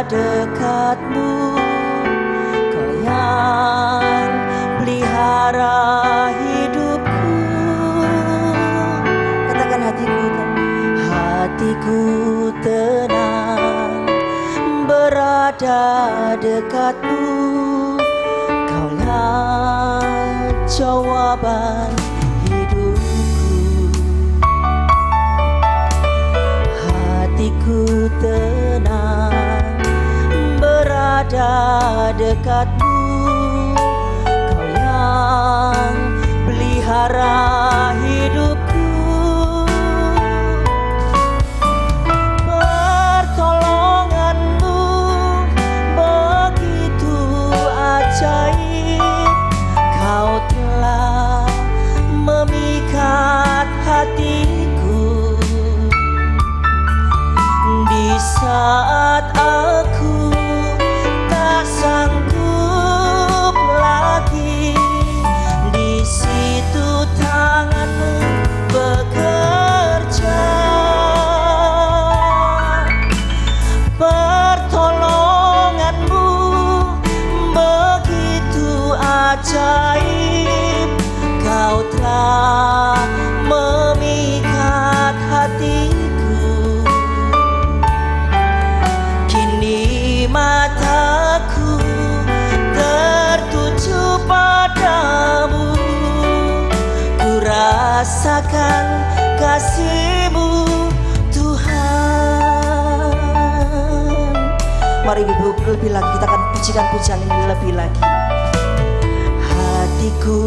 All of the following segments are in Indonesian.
dekatmu, Kau yang pelihara hidupku. Katakan hatiku tenang berada dekatmu, Kau yang jawaban hidupku. Hatiku tenang berada dekatmu, Kau yang pelihara hidupku. Pertolonganmu begitu ajaib, Kau telah memikat hatiku. Di saat aku tak sanggup lagi, di situ tanganmu bekerja. Pertolonganmu begitu ajaib, Kau telah memikat hatiku. Kini mataku tertuju padamu, ku rasakan kasih-Mu Tuhan. Mari Ibu lebih lagi, kita akan pujikan pujian ini lebih lagi. Hatiku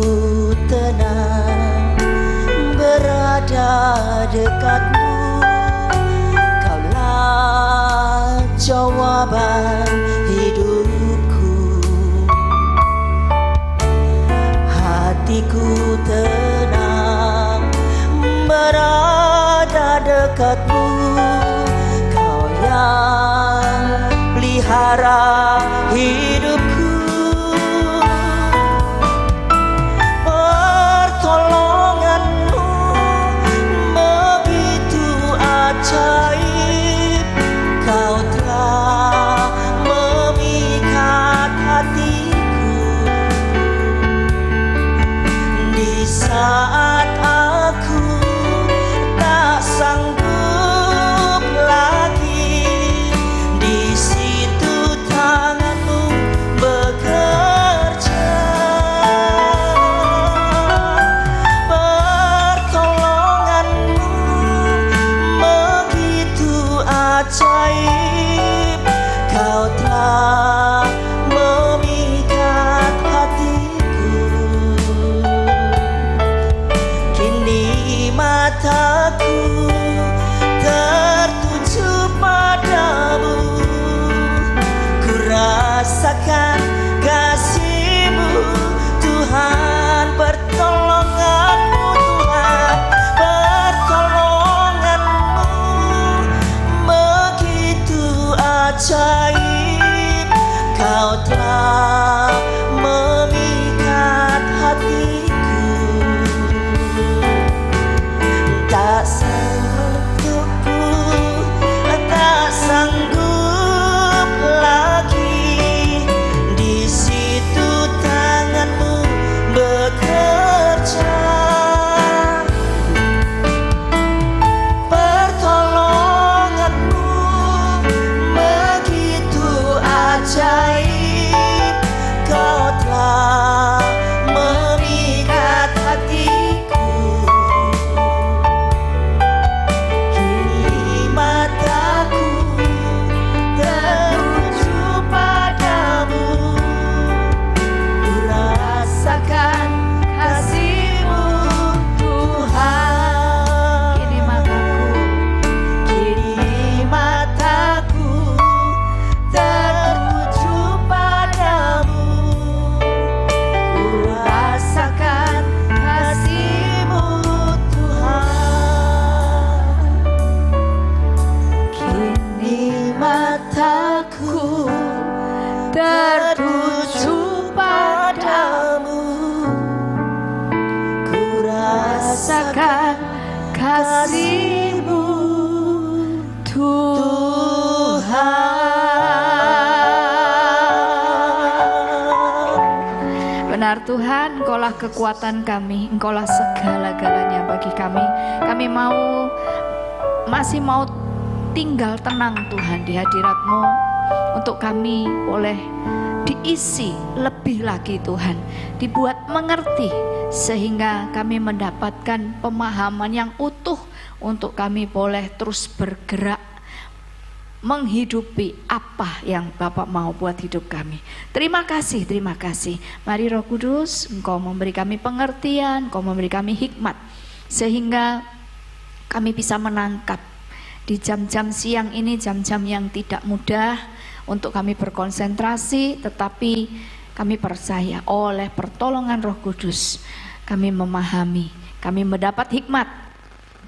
tenang berada dekatmu, Kaulah jawaban hidupku. Hatiku tenang berada dekatmu, Kau yang pelihara hidupku. Pertolonganmu begitu ajaib, Kau telah memikat hatiku. Di saat aku tak sanggup lagi, di situ tanganmu bekerja. Pertolonganmu begitu ajaib, Kau telah memikat hatiku. Kini mataku tertuju padamu, ku rasakan kasih-Mu Tuhan. Pertolongan-Mu Tuhan, pertolongan-Mu begitu ajaib, Kau telah memikat hatiku. Tak sanggup lagi, di situ tanganmu bekerja. Pertolonganmu begitu ajaib, Kau telah memikat hatiku. Kini mataku tertuju padamu, ku rasakan kasih-Mu Tuhan. Kini mataku tertuju padamu, ku rasakan kasih-Mu Tuhan. Kini mataku tertuju padamu, ku rasakan kasih-Mu Tuhan. benar Tuhan, Engkaulah kekuatan kami, Engkaulah segala-galanya bagi kami. Kami masih mau tinggal tenang Tuhan di hadirat-Mu, untuk kami boleh diisi lebih lagi Tuhan, dibuat mengerti sehingga kami mendapatkan pemahaman yang utuh untuk kami boleh terus bergerak menghidupi apa yang Bapak mau buat hidup kami. Terima kasih, terima kasih. Mari Roh Kudus, Engkau memberi kami pengertian, Engkau memberi kami hikmat, sehingga kami bisa menangkap di jam-jam siang ini, jam-jam yang tidak mudah untuk kami berkonsentrasi, tetapi kami percaya oleh pertolongan Roh Kudus, kami memahami, kami mendapat hikmat,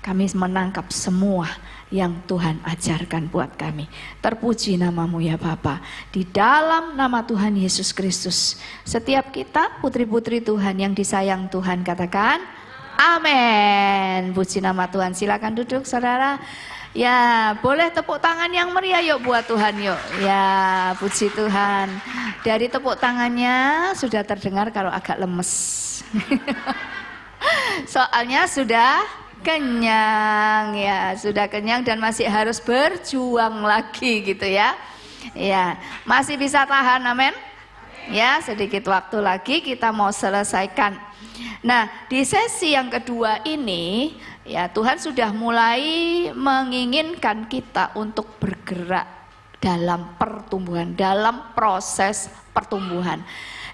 kami menangkap semua yang Tuhan ajarkan buat kami. Terpuji nama-Mu ya Bapa. Di dalam nama Tuhan Yesus Kristus, setiap kita putri-putri Tuhan yang disayang Tuhan katakan amin. Puji nama Tuhan. Silakan duduk saudara. Ya, boleh tepuk tangan yang meriah yuk buat Tuhan yuk. Ya, puji Tuhan. Dari tepuk tangannya sudah terdengar kalau agak lemes. Soalnya sudah kenyang ya, sudah kenyang dan masih harus berjuang lagi gitu ya. Ya, masih bisa tahan, amin. Ya, sedikit waktu lagi kita mau selesaikan. Nah, di sesi yang kedua ini ya, Tuhan sudah mulai menginginkan kita untuk bergerak dalam pertumbuhan, dalam proses pertumbuhan.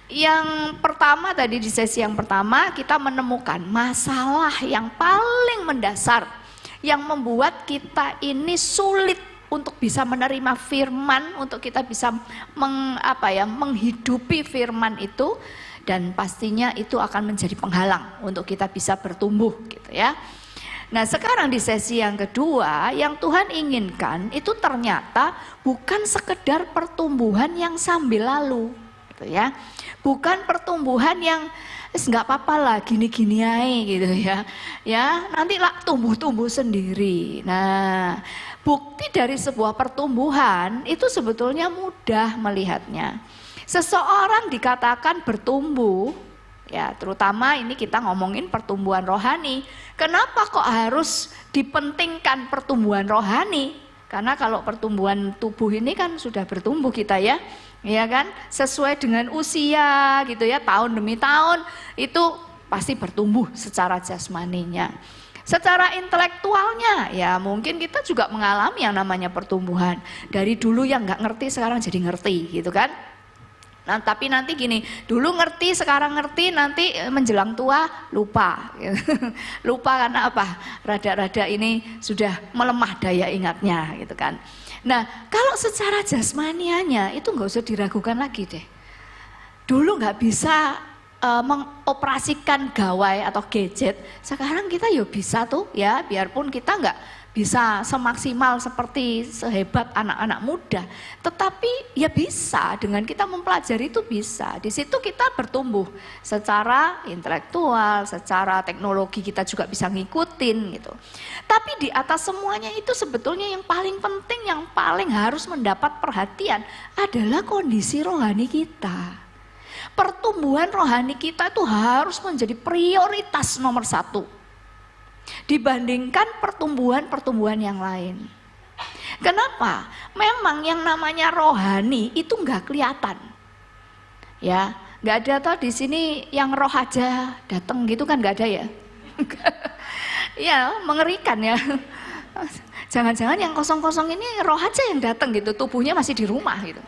Yang pertama tadi, di sesi yang pertama kita menemukan masalah yang paling mendasar yang membuat kita ini sulit untuk bisa menerima firman, untuk kita bisa menghidupi firman itu, dan pastinya itu akan menjadi penghalang untuk kita bisa bertumbuh gitu ya. Nah, sekarang di sesi yang kedua yang Tuhan inginkan itu ternyata bukan sekedar pertumbuhan yang sambil lalu gitu ya. Bukan pertumbuhan yang nggak apa-apa lah gini-gini aja gitu ya. Ya, nanti lah tumbuh-tumbuh sendiri. Nah, bukti dari sebuah pertumbuhan itu sebetulnya mudah melihatnya. Seseorang dikatakan bertumbuh, ya terutama ini kita ngomongin pertumbuhan rohani. Kenapa kok harus dipentingkan pertumbuhan rohani? Karena kalau pertumbuhan tubuh ini kan sudah bertumbuh kita ya. Ya kan, sesuai dengan usia gitu ya, tahun demi tahun itu pasti bertumbuh secara jasmaninya. Secara intelektualnya ya mungkin kita juga mengalami yang namanya pertumbuhan. Dari dulu yang nggak ngerti sekarang jadi ngerti gitu kan. Nah, tapi nanti gini, dulu ngerti sekarang ngerti, nanti menjelang tua lupa. Lupa karena apa? Rada-rada ini sudah melemah daya ingatnya gitu kan. Nah, kalau secara jasmanianya itu nggak usah diragukan lagi deh. Dulu nggak bisa mengoperasikan gawai atau gadget, sekarang kita ya bisa tuh ya, biarpun kita nggak bisa semaksimal seperti sehebat anak-anak muda, tetapi ya bisa, dengan kita mempelajari itu bisa. Di situ kita bertumbuh secara intelektual, secara teknologi kita juga bisa ngikutin gitu. Tapi di atas semuanya itu sebetulnya yang paling penting, yang paling harus mendapat perhatian adalah kondisi rohani kita. Pertumbuhan rohani kita itu harus menjadi prioritas nomor satu dibandingkan pertumbuhan-pertumbuhan yang lain. Kenapa? Memang yang namanya rohani itu nggak kelihatan. Ya, nggak ada toh di sini yang roh aja datang gitu kan, nggak ada ya. Ya, mengerikan ya. Jangan-jangan yang kosong-kosong ini roh aja yang datang gitu, tubuhnya masih di rumah gitu.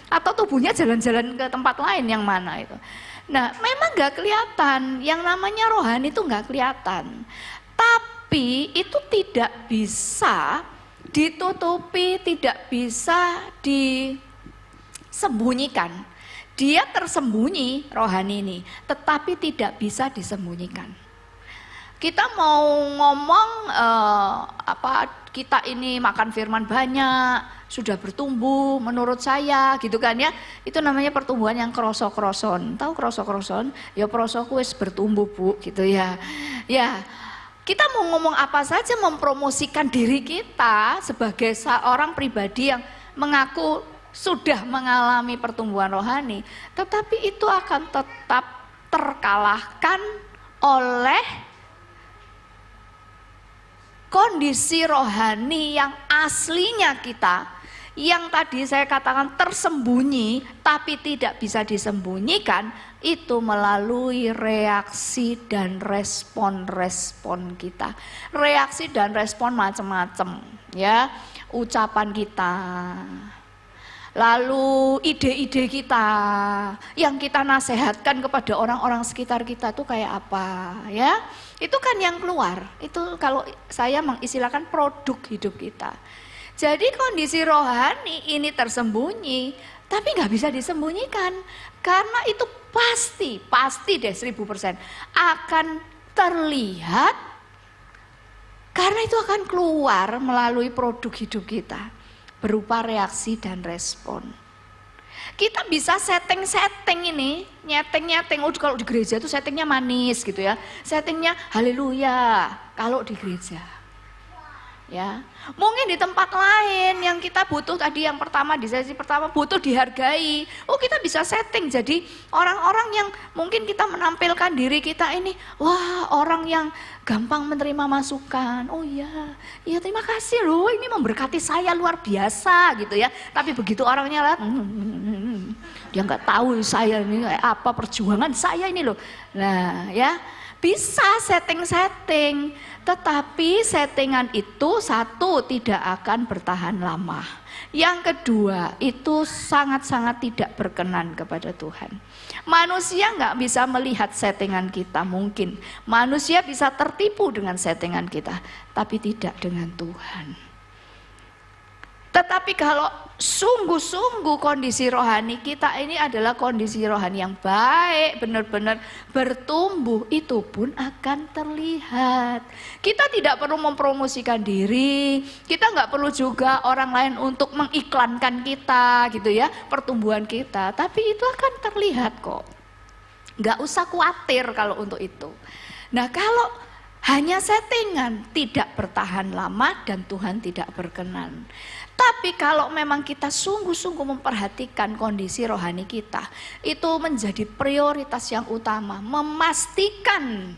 Atau tubuhnya jalan-jalan ke tempat lain yang mana itu. Nah, memang nggak kelihatan. Yang namanya rohani itu nggak kelihatan. Tapi itu tidak bisa ditutupi, tidak bisa disembunyikan. Dia tersembunyi rohani ini, tetapi tidak bisa disembunyikan. Kita mau ngomong kita ini makan firman banyak, sudah bertumbuh menurut saya gitu kan ya. Itu namanya pertumbuhan yang kroso-kroson. Tahu kroso-kroson? Ya prosoku wis bertumbuh Bu gitu ya. Ya. Kita mau ngomong apa saja, mempromosikan diri kita sebagai seorang pribadi yang mengaku sudah mengalami pertumbuhan rohani, tetapi itu akan tetap terkalahkan oleh kondisi rohani yang aslinya kita, yang tadi saya katakan tersembunyi tapi tidak bisa disembunyikan, itu melalui reaksi dan respon-respon kita. Reaksi dan respon macam-macam, ya. Ucapan kita, lalu ide-ide kita yang kita nasihatkan kepada orang-orang sekitar kita tuh kayak apa, ya. Itu kan yang keluar. Itu kalau saya mengistilahkan produk hidup kita. Jadi kondisi rohani ini tersembunyi, tapi nggak bisa disembunyikan. Karena itu pasti deh 1000% akan terlihat, karena itu akan keluar melalui produk hidup kita berupa reaksi dan respon. Kita bisa setting ini, nyeteng. Kalau di gereja itu settingnya manis gitu ya, settingnya haleluya kalau di gereja. Ya, mungkin di tempat lain yang kita butuh tadi yang pertama di sesi pertama butuh dihargai. Oh, kita bisa setting jadi orang-orang yang mungkin kita menampilkan diri kita ini, wah, orang yang gampang menerima masukan. Oh iya, iya terima kasih loh, ini memberkati saya luar biasa gitu ya. Tapi begitu orangnya lihat, dia nggak tahu saya ini apa perjuangan saya ini loh. Nah, ya. Bisa setting, tetapi settingan itu satu tidak akan bertahan lama. Yang kedua itu sangat-sangat tidak berkenan kepada Tuhan. Manusia nggak bisa melihat settingan kita mungkin. Manusia bisa tertipu dengan settingan kita, tapi tidak dengan Tuhan. Tetapi kalau sungguh-sungguh kondisi rohani kita ini adalah kondisi rohani yang baik, benar-benar bertumbuh, itu pun akan terlihat. Kita tidak perlu mempromosikan diri, kita nggak perlu juga orang lain untuk mengiklankan kita gitu ya, pertumbuhan kita. Tapi itu akan terlihat kok. Nggak usah khawatir kalau untuk itu. Nah, kalau hanya settingan tidak bertahan lama dan Tuhan tidak berkenan. Tapi kalau memang kita sungguh-sungguh memperhatikan kondisi rohani kita, itu menjadi prioritas yang utama. Memastikan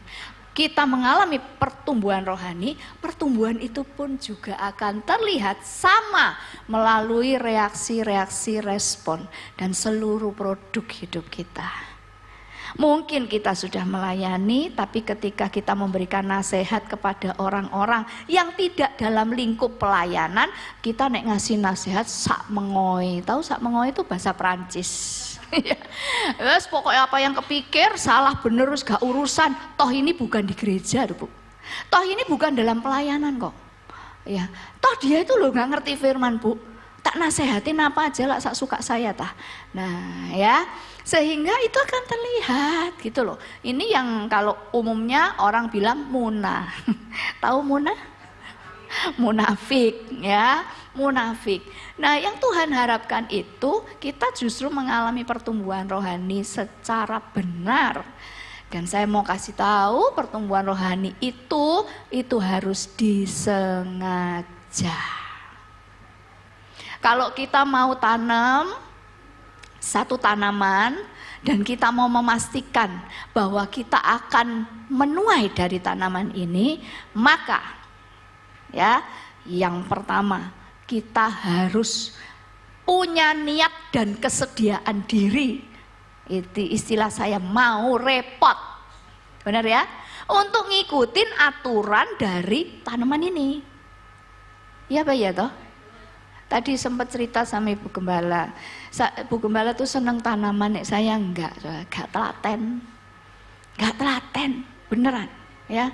kita mengalami pertumbuhan rohani, pertumbuhan itu pun juga akan terlihat sama melalui reaksi-reaksi respon dan seluruh produk hidup kita. Mungkin kita sudah melayani, tapi ketika kita memberikan nasihat kepada orang-orang yang tidak dalam lingkup pelayanan, kita nek ngasih nasihat sak mengoy. Tahu sak mengoy itu bahasa Prancis. Wes pokoknya apa yang kepikir salah bener gak urusan. Toh ini bukan di gereja, Bu. Toh ini bukan dalam pelayanan kok. Ya, toh dia itu loh gak ngerti firman, Bu. Tak nasehatin apa aja lah sak suka saya tah. Nah, ya. Sehingga itu akan terlihat gitu loh. Ini yang kalau umumnya orang bilang munah. Tahu munah? Munafik ya, munafik. Nah, yang Tuhan harapkan itu kita justru mengalami pertumbuhan rohani secara benar. Dan saya mau kasih tahu pertumbuhan rohani itu harus disengaja. Kalau kita mau tanam satu tanaman dan kita mau memastikan bahwa kita akan menuai dari tanaman ini, maka ya, yang pertama kita harus punya niat dan kesediaan diri. Itu istilah saya, mau repot. Benar ya? Untuk ngikutin aturan dari tanaman ini. Iya Pak ya toh? Tadi sempat cerita sama Ibu Gembala. Ibu Gembala tuh seneng tanaman, saya enggak telaten. Enggak telaten, beneran ya.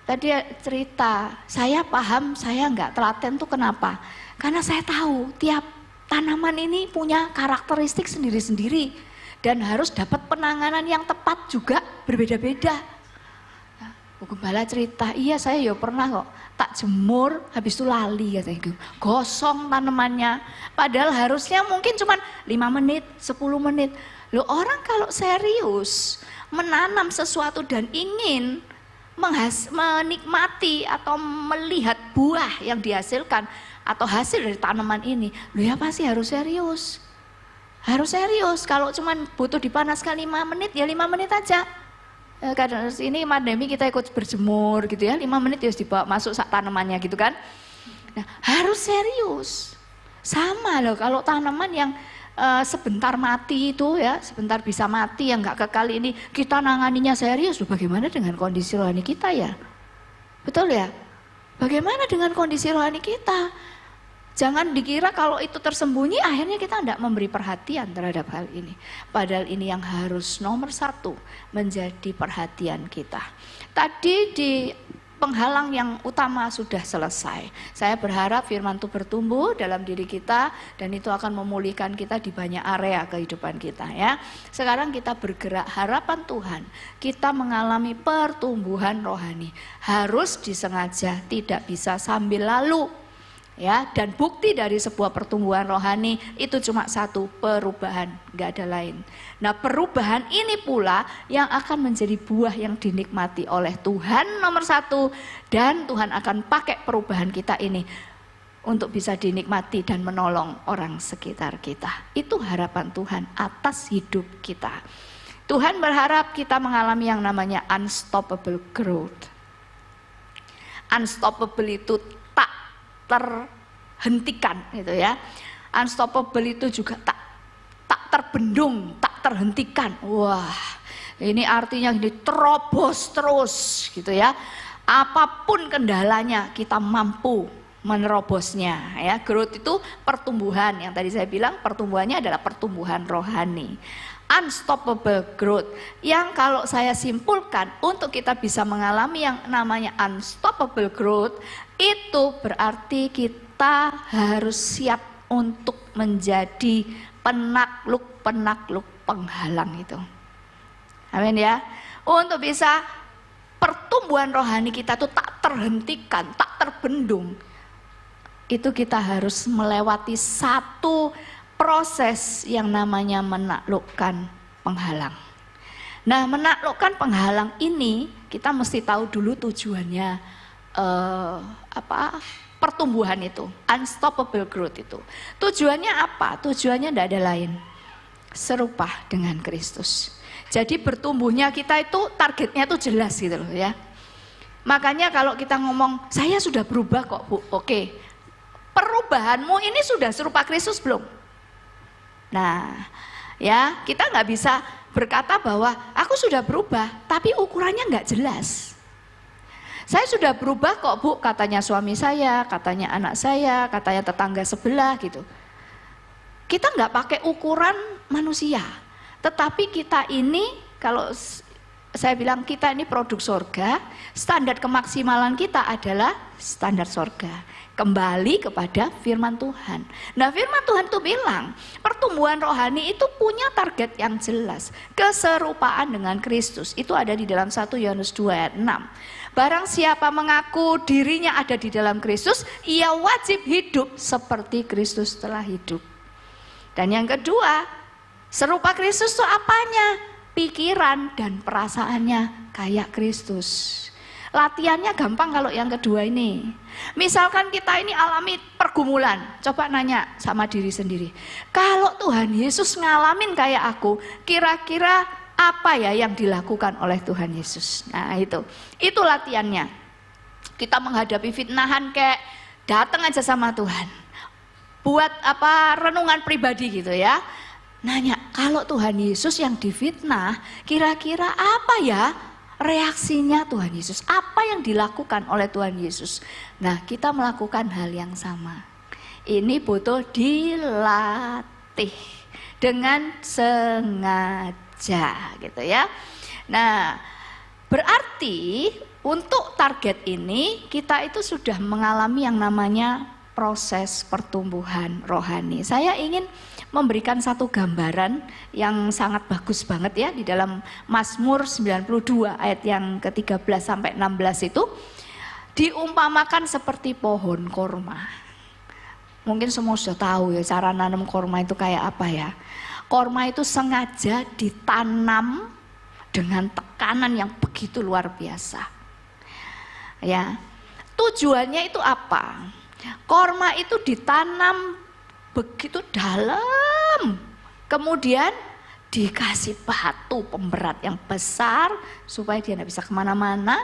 Tadi cerita, saya paham saya enggak telaten tuh kenapa? Karena saya tahu tiap tanaman ini punya karakteristik sendiri-sendiri dan harus dapat penanganan yang tepat juga berbeda-beda. Bu Gembala cerita, iya saya ya pernah kok tak jemur habis itu lali katanya, gosong tanamannya. Padahal harusnya mungkin cuma 5 menit, 10 menit. Loh, orang kalau serius menanam sesuatu dan ingin menikmati atau melihat buah yang dihasilkan atau hasil dari tanaman ini, loh ya pasti harus serius. Harus serius. Kalau cuman butuh dipanaskan 5 menit, ya 5 menit aja. Kadang ini pandemi kita ikut berjemur gitu ya, 5 menit ya dibawa masuk tanamannya gitu kan. Nah, harus serius. Sama loh kalau tanaman yang sebentar mati itu ya, sebentar bisa mati yang nggak kekal ini, kita nanganinya serius. Bagaimana dengan kondisi rohani kita ya? Betul ya? Bagaimana dengan kondisi rohani kita? Jangan dikira kalau itu tersembunyi akhirnya kita tidak memberi perhatian terhadap hal ini. Padahal ini yang harus nomor 1 menjadi perhatian kita. Tadi di penghalang yang utama sudah selesai. Saya berharap firman itu bertumbuh dalam diri kita dan itu akan memulihkan kita di banyak area kehidupan kita ya. Sekarang kita bergerak, harapan Tuhan kita mengalami pertumbuhan rohani. Harus disengaja, tidak bisa sambil lalu. Ya, dan bukti dari sebuah pertumbuhan rohani itu cuma 1, perubahan, nggak ada lain. Nah, perubahan ini pula yang akan menjadi buah yang dinikmati oleh Tuhan nomor 1, dan Tuhan akan pakai perubahan kita ini untuk bisa dinikmati dan menolong orang sekitar kita. Itu harapan Tuhan atas hidup kita. Tuhan berharap kita mengalami yang namanya unstoppable growth. Unstoppable itu terhentikan gitu ya. Unstoppable itu juga tak terbendung, tak terhentikan. Wah, ini artinya ini terobos terus gitu ya. Apapun kendalanya kita mampu menerobosnya ya. Growth itu pertumbuhan, yang tadi saya bilang pertumbuhannya adalah pertumbuhan rohani. Unstoppable growth yang kalau saya simpulkan untuk kita bisa mengalami yang namanya unstoppable growth itu berarti kita harus siap untuk menjadi penakluk-penakluk penghalang itu. Amin ya. Untuk bisa pertumbuhan rohani kita itu tak terhentikan, tak terbendung. Itu kita harus melewati satu proses yang namanya menaklukkan penghalang. Nah, menaklukkan penghalang ini kita mesti tahu dulu tujuannya pertumbuhan itu, unstoppable growth itu. Tujuannya apa? Tujuannya tidak ada lain, serupa dengan Kristus. Jadi bertumbuhnya kita itu targetnya itu jelas gitu loh ya. Makanya kalau kita ngomong saya sudah berubah kok Bu, oke. Perubahanmu ini sudah serupa Kristus belum? Nah, ya kita nggak bisa berkata bahwa aku sudah berubah, tapi ukurannya nggak jelas. Saya sudah berubah kok Bu, katanya suami saya, katanya anak saya, katanya tetangga sebelah gitu. Kita nggak pakai ukuran manusia, tetapi kita ini kalau saya bilang kita ini produk sorga, standar kemaksimalan kita adalah standar sorga. Kembali kepada firman Tuhan. Nah, firman Tuhan itu bilang pertumbuhan rohani itu punya target yang jelas, keserupaan dengan Kristus. Itu ada di dalam 1 Yohanes 2 ayat 6. Barang siapa mengaku dirinya ada di dalam Kristus, ia wajib hidup seperti Kristus telah hidup. Dan yang kedua, serupa Kristus itu apanya? Pikiran dan perasaannya kayak Kristus. Latihannya gampang kalau yang kedua ini. Misalkan kita ini alami pergumulan, coba nanya sama diri sendiri. Kalau Tuhan Yesus ngalamin kayak aku, kira-kira apa ya yang dilakukan oleh Tuhan Yesus? Nah itu latihannya. Kita menghadapi fitnahan kayak datang aja sama Tuhan. Buat renungan pribadi gitu ya. Nanya, kalau Tuhan Yesus yang difitnah, kira-kira apa ya reaksinya Tuhan Yesus? Apa yang dilakukan oleh Tuhan Yesus? Nah, kita melakukan hal yang sama. Ini butuh dilatih dengan sengaja gitu ya. Nah, berarti untuk target ini kita itu sudah mengalami yang namanya proses pertumbuhan rohani. Saya ingin memberikan satu gambaran yang sangat bagus banget ya di dalam Mazmur 92 ayat yang ke-13 sampai 16 itu diumpamakan seperti pohon korma. Mungkin semua sudah tahu ya cara nanam korma itu kayak apa ya. Korma itu sengaja ditanam dengan tekanan yang begitu luar biasa. Ya. Tujuannya itu apa? Korma itu ditanam begitu dalam kemudian dikasih batu pemberat yang besar supaya dia tidak bisa kemana-mana,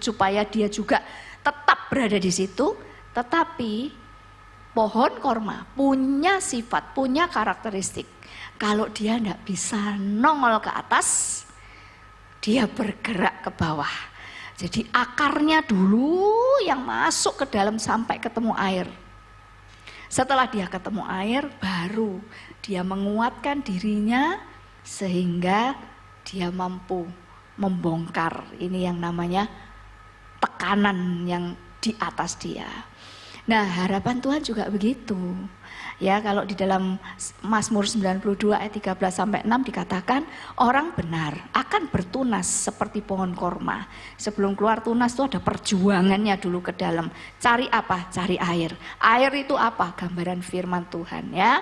supaya dia juga tetap berada di situ. Tetapi pohon korma punya sifat, punya karakteristik. Kalau dia tidak bisa nongol ke atas, dia bergerak ke bawah. Jadi akarnya dulu yang masuk ke dalam sampai ketemu air. Setelah dia ketemu air, baru dia menguatkan dirinya sehingga dia mampu membongkar ini yang namanya tekanan yang di atas dia. Nah, harapan Tuhan juga begitu. Ya, kalau di dalam Mazmur 92 ayat 13 sampai 6 dikatakan orang benar akan bertunas seperti pohon korma. Sebelum keluar tunas itu ada perjuangannya dulu ke dalam. Cari apa? Cari air. Air itu apa? Gambaran firman Tuhan, ya.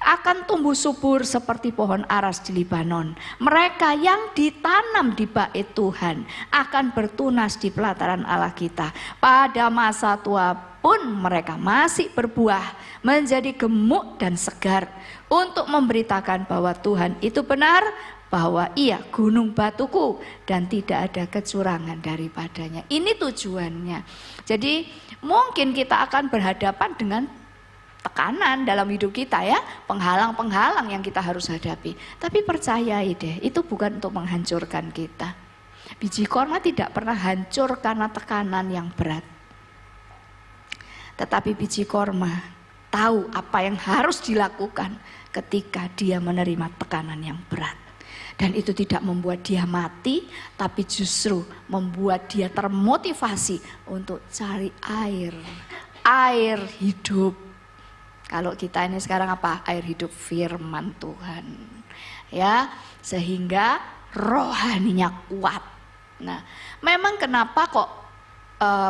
Akan tumbuh subur seperti pohon aras di Libanon. Mereka yang ditanam di bait Tuhan akan bertunas di pelataran Allah kita. Pada masa tua pun mereka masih berbuah, menjadi gemuk dan segar, untuk memberitakan bahwa Tuhan itu benar, bahwa Ia gunung batuku dan tidak ada kecurangan daripadanya. Ini tujuannya. Jadi mungkin kita akan berhadapan dengan tekanan dalam hidup kita, ya, penghalang-penghalang yang kita harus hadapi. Tapi percayai deh, itu bukan untuk menghancurkan kita. Biji korma tidak pernah hancur karena tekanan yang berat. Tetapi biji korma tahu apa yang harus dilakukan ketika dia menerima tekanan yang berat. Dan itu tidak membuat dia mati, tapi justru membuat dia termotivasi untuk cari air. Air hidup. Kalau kita ini sekarang apa? Air hidup firman Tuhan. Ya, sehingga rohaninya kuat. Nah, memang kenapa kok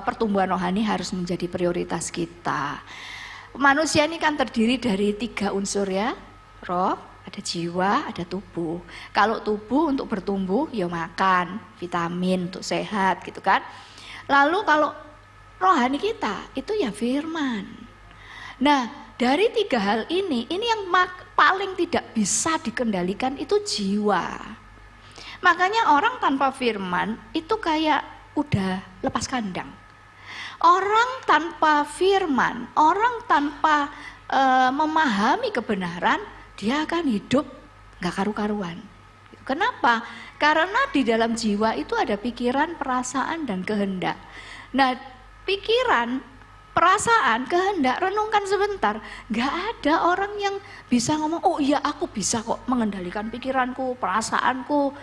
pertumbuhan rohani harus menjadi prioritas kita. Manusia ini kan terdiri dari 3 unsur, ya. Roh, ada jiwa, ada tubuh. Kalau tubuh untuk bertumbuh, ya makan, vitamin untuk sehat gitu kan. Lalu kalau rohani kita, itu ya firman. Nah, dari 3 hal ini yang paling tidak bisa dikendalikan itu jiwa. Makanya orang tanpa firman itu kayak udah lepas kandang. Orang tanpa firman, orang tanpa memahami kebenaran, dia akan hidup gak karu-karuan. Kenapa? Karena di dalam jiwa itu ada pikiran, perasaan, dan kehendak. Nah, pikiran, perasaan, kehendak, renungkan sebentar. Gak ada orang yang bisa ngomong, oh iya aku bisa kok mengendalikan pikiranku, perasaanku,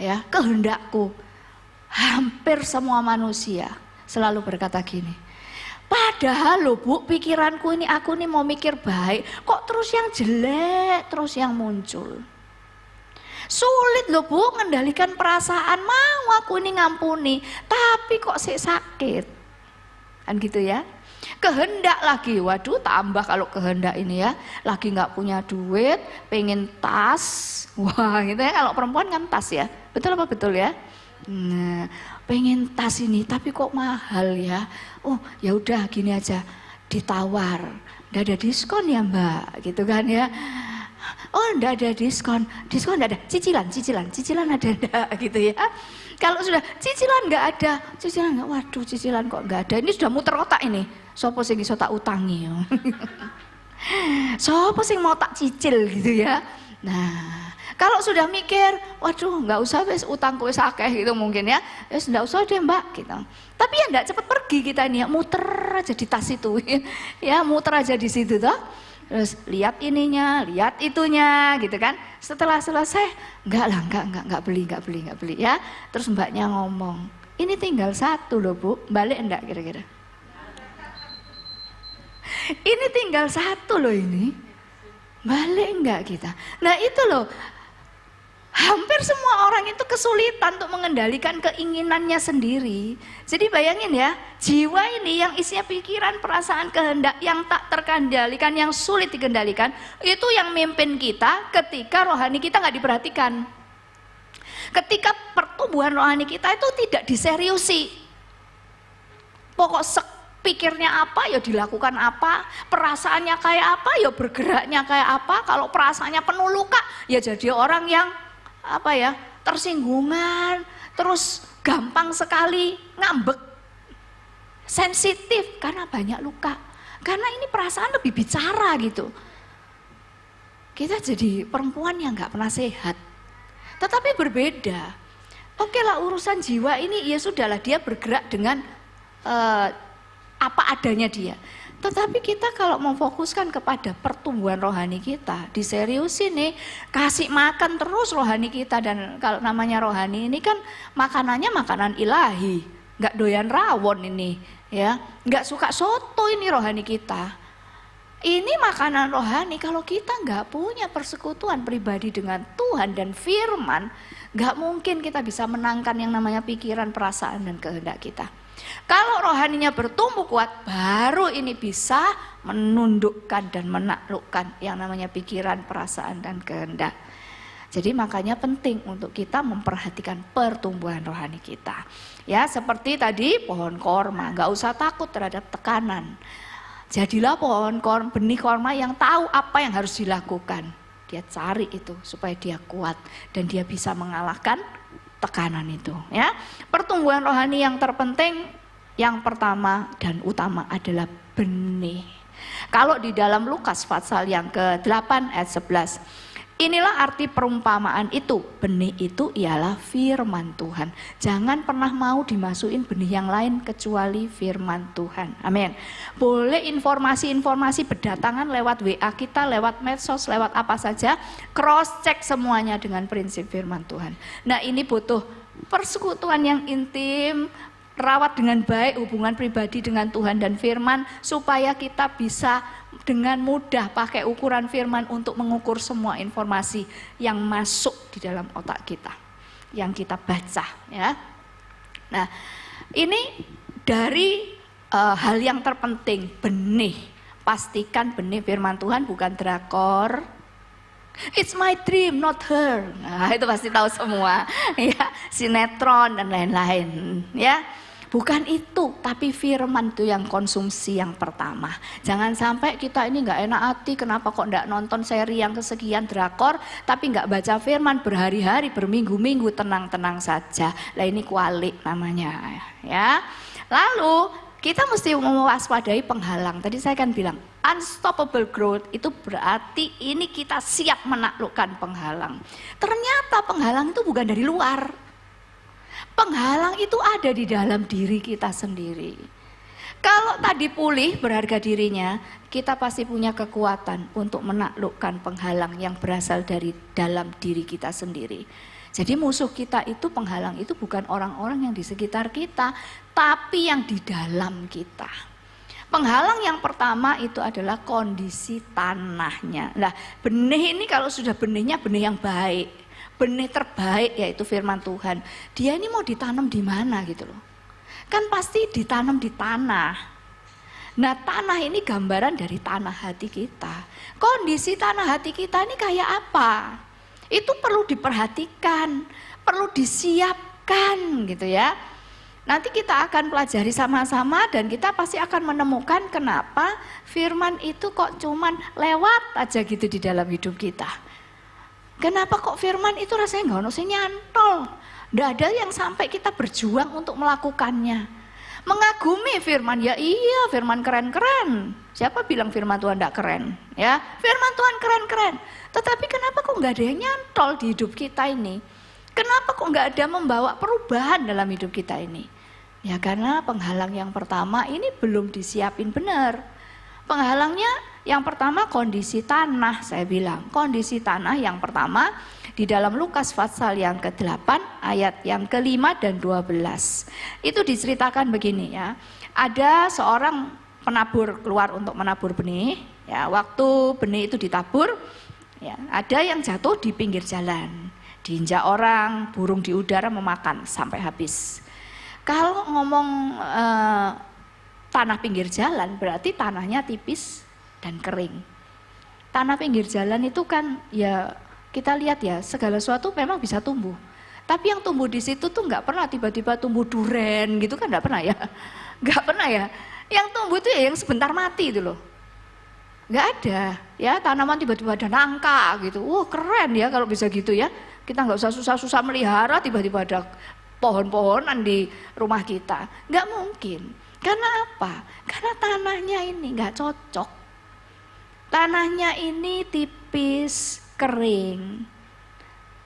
ya, kehendakku. Hampir semua manusia selalu berkata gini, padahal loh Bu, pikiranku ini, aku ini mau mikir baik, kok terus yang jelek terus yang muncul. Sulit loh Bu mengendalikan perasaan, mau aku ini ngampuni, tapi kok sakit. Kan gitu ya. Kehendak lagi, waduh tambah kalau kehendak ini ya, lagi nggak punya duit, pengen tas, wah gitu ya, kalau perempuan kan tas ya, betul apa betul ya? Nah, pengen tas ini tapi kok mahal ya. Oh, ya udah gini aja, ditawar. Nggak ada diskon ya Mbak, gitu kan ya. Oh, nggak ada diskon. Diskon nggak ada, cicilan ada enggak gitu ya. Kalau sudah cicilan nggak ada, cicilan nggak, waduh cicilan kok nggak ada. Ini sudah muter otak ini. Sopo sing iso tak utangi. Sopo sing mau tak cicil gitu ya. Nah, kalau sudah mikir, waduh nggak usah wes utangku wes akeh gitu mungkin ya, wes nggak usah deh Mbak gitu. Tapi ya nggak cepet pergi kita ini ya, muter aja di tas itu, ya muter aja di situ toh. Terus lihat ininya, lihat itunya gitu kan. Setelah selesai, nggak beli ya. Terus Mbaknya ngomong, ini tinggal 1 loh Bu, balik enggak kira-kira? Ini tinggal 1 loh ini, balik enggak kita? Nah itu loh. Hampir semua orang itu kesulitan untuk mengendalikan keinginannya sendiri. Jadi bayangin ya, jiwa ini yang isinya pikiran, perasaan, kehendak yang tak terkendalikan, yang sulit dikendalikan, itu yang mimpin kita ketika rohani kita nggak diperhatikan. Ketika pertumbuhan rohani kita itu tidak diseriusi. Pokok Pikirnya apa, ya dilakukan apa. Perasaannya kayak apa, ya bergeraknya kayak apa. Kalau perasaannya penuh luka, ya jadi orang yang apa ya, tersinggungan, terus gampang sekali ngambek, sensitif karena banyak luka. Karena ini perasaan lebih bicara gitu. Kita jadi perempuan yang nggak pernah sehat. Tetapi berbeda. Oke lah, urusan jiwa ini ya sudahlah, dia bergerak dengan apa adanya dia. Tetapi kita kalau memfokuskan kepada pertumbuhan rohani kita, diseriusin nih, kasih makan terus rohani kita. Dan kalau namanya rohani ini kan makanannya makanan ilahi, nggak doyan rawon ini, ya, nggak suka soto ini rohani kita. Ini makanan rohani. Kalau kita nggak punya persekutuan pribadi dengan Tuhan dan Firman, nggak mungkin kita bisa menangkan yang namanya pikiran, perasaan, dan kehendak kita. Kalau rohaninya bertumbuh kuat, baru ini bisa menundukkan dan menaklukkan yang namanya pikiran, perasaan, dan kehendak. Jadi makanya penting untuk kita memperhatikan pertumbuhan rohani kita. Ya, seperti tadi pohon korma, nggak usah takut terhadap tekanan. Jadilah pohon korma, benih korma yang tahu apa yang harus dilakukan. Dia cari itu supaya dia kuat dan dia bisa mengalahkan tekanan itu, ya. Pertumbuhan rohani yang terpenting, yang pertama dan utama adalah benih. Kalau di dalam Lukas pasal yang ke-8 ayat 11, inilah arti perumpamaan itu. Benih itu ialah firman Tuhan. Jangan pernah mau dimasukin benih yang lain kecuali firman Tuhan. Amin. Boleh informasi-informasi berdatangan lewat WA kita, lewat medsos, lewat apa saja, cross check semuanya dengan prinsip firman Tuhan. Nah, ini butuh persekutuan yang intim, rawat dengan baik hubungan pribadi dengan Tuhan dan firman, supaya kita bisa dengan mudah pakai ukuran firman untuk mengukur semua informasi yang masuk di dalam otak kita, yang kita baca, ya. Nah, ini dari hal yang terpenting, benih. Pastikan benih firman Tuhan, bukan drakor. It's my dream, not her. Nah, itu pasti tahu semua, ya, sinetron dan lain-lain, ya. Bukan itu, tapi firman itu yang konsumsi yang pertama. Jangan sampai kita ini nggak enak hati, kenapa kok nggak nonton seri yang kesekian drakor, tapi nggak baca firman berhari-hari, berminggu-minggu, tenang-tenang saja. Lah ini kualik namanya, ya. Lalu kita mesti mewaspadai penghalang. Tadi saya kan bilang unstoppable growth itu berarti ini kita siap menaklukkan penghalang. Ternyata penghalang itu bukan dari luar. Penghalang itu ada di dalam diri kita sendiri. Kalau tadi pulih berharga dirinya, kita pasti punya kekuatan untuk menaklukkan penghalang yang berasal dari dalam diri kita sendiri. Jadi musuh kita itu, penghalang itu bukan orang-orang yang di sekitar kita, tapi yang di dalam kita. Penghalang yang pertama itu adalah kondisi tanahnya. Nah, benih ini kalau sudah benihnya benih yang baik, benih terbaik yaitu firman Tuhan, dia ini mau ditanam di mana gitu loh. Kan pasti ditanam di tanah. Nah, tanah ini gambaran dari tanah hati kita. Kondisi tanah hati kita ini kayak apa? Itu perlu diperhatikan, perlu disiapkan gitu ya. Nanti kita akan pelajari sama-sama dan kita pasti akan menemukan kenapa firman itu kok cuman lewat aja gitu di dalam hidup kita. Kenapa kok firman itu rasanya nggak ono sing nyantol? Nggak ada yang sampai kita berjuang untuk melakukannya. Mengagumi firman, ya iya firman keren-keren. Siapa bilang firman Tuhan nggak keren? Ya, firman Tuhan keren-keren. Tetapi kenapa kok nggak ada yang nyantol di hidup kita ini? Kenapa kok nggak ada membawa perubahan dalam hidup kita ini? Ya karena penghalang yang pertama ini belum disiapin benar. Penghalangnya yang pertama kondisi tanah, saya bilang. Kondisi tanah yang pertama di dalam Lukas pasal yang ke-8 ayat yang ke-5 dan 12. Itu diceritakan begini ya. Ada seorang penabur keluar untuk menabur benih. Ya, waktu benih itu ditabur, ya, ada yang jatuh di pinggir jalan. Diinjak orang, burung di udara memakan sampai habis. Kalau ngomong tanah pinggir jalan berarti tanahnya tipis dan kering. Tanah pinggir jalan itu kan ya kita lihat ya segala sesuatu memang bisa tumbuh. Tapi yang tumbuh di situ tuh nggak pernah tiba-tiba tumbuh duren gitu kan, nggak pernah ya, nggak pernah ya. Yang tumbuh itu ya yang sebentar mati itu loh. Nggak ada ya tanaman tiba-tiba ada nangka gitu. Wah keren ya kalau bisa gitu ya. Kita nggak usah susah-susah melihara, tiba-tiba ada pohon-pohonan di rumah kita. Nggak mungkin. Karena apa? Karena tanahnya ini nggak cocok. Tanahnya ini tipis, kering.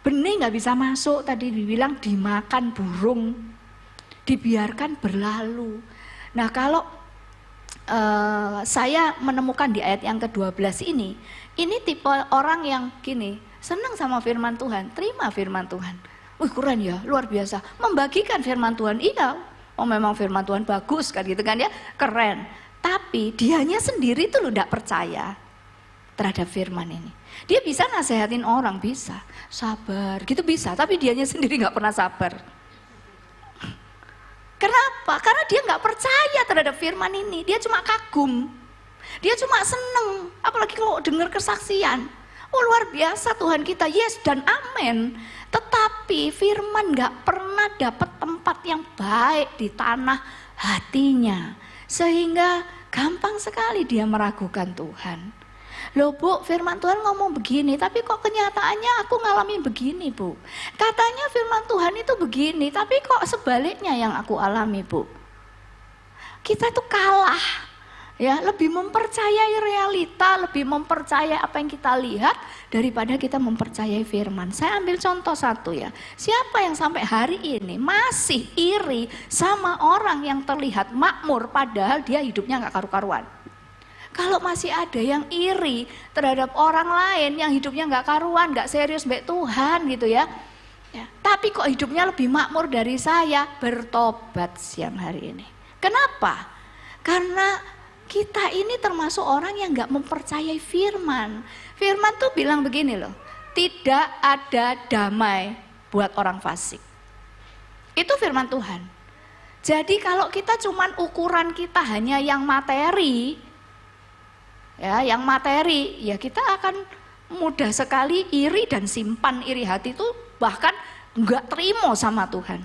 Benih nggak bisa masuk, tadi dibilang dimakan burung, dibiarkan berlalu. Nah kalau saya menemukan di ayat yang ke-12 ini tipe orang yang gini, senang sama firman Tuhan, terima firman Tuhan. Wih keren ya, luar biasa, membagikan firman Tuhan, iya, oh memang firman Tuhan bagus kan gitu kan ya, keren. Tapi dianya sendiri tuh tidak percaya terhadap firman ini. Dia bisa nasehatin orang, bisa, sabar gitu bisa, tapi dianya sendiri nggak pernah sabar. Kenapa? Karena dia nggak percaya terhadap firman ini. Dia cuma kagum, dia cuma seneng. Apalagi kalau dengar kesaksian, oh luar biasa Tuhan kita, yes dan amin. Tetapi firman nggak pernah dapat tempat yang baik di tanah hatinya, sehingga gampang sekali dia meragukan Tuhan. Loh Bu, firman Tuhan ngomong begini, tapi kok kenyataannya aku ngalamin begini Bu. Katanya firman Tuhan itu begini, tapi kok sebaliknya yang aku alami Bu. Kita itu kalah, ya, lebih mempercayai realita, lebih mempercayai apa yang kita lihat daripada kita mempercayai firman. Saya ambil contoh satu ya, siapa yang sampai hari ini masih iri sama orang yang terlihat makmur padahal dia hidupnya nggak karu-karuan? Kalau masih ada yang iri terhadap orang lain yang hidupnya nggak karuan, nggak serius baik Tuhan gitu ya, tapi kok hidupnya lebih makmur dari saya, bertobat siang hari ini. Kenapa? Karena kita ini termasuk orang yang nggak mempercayai firman. Firman tuh bilang begini loh, tidak ada damai buat orang fasik. Itu firman Tuhan. Jadi kalau kita cuman ukuran kita hanya yang materi, ya, yang materi, ya kita akan mudah sekali iri dan simpan iri hati itu, bahkan nggak terima sama Tuhan.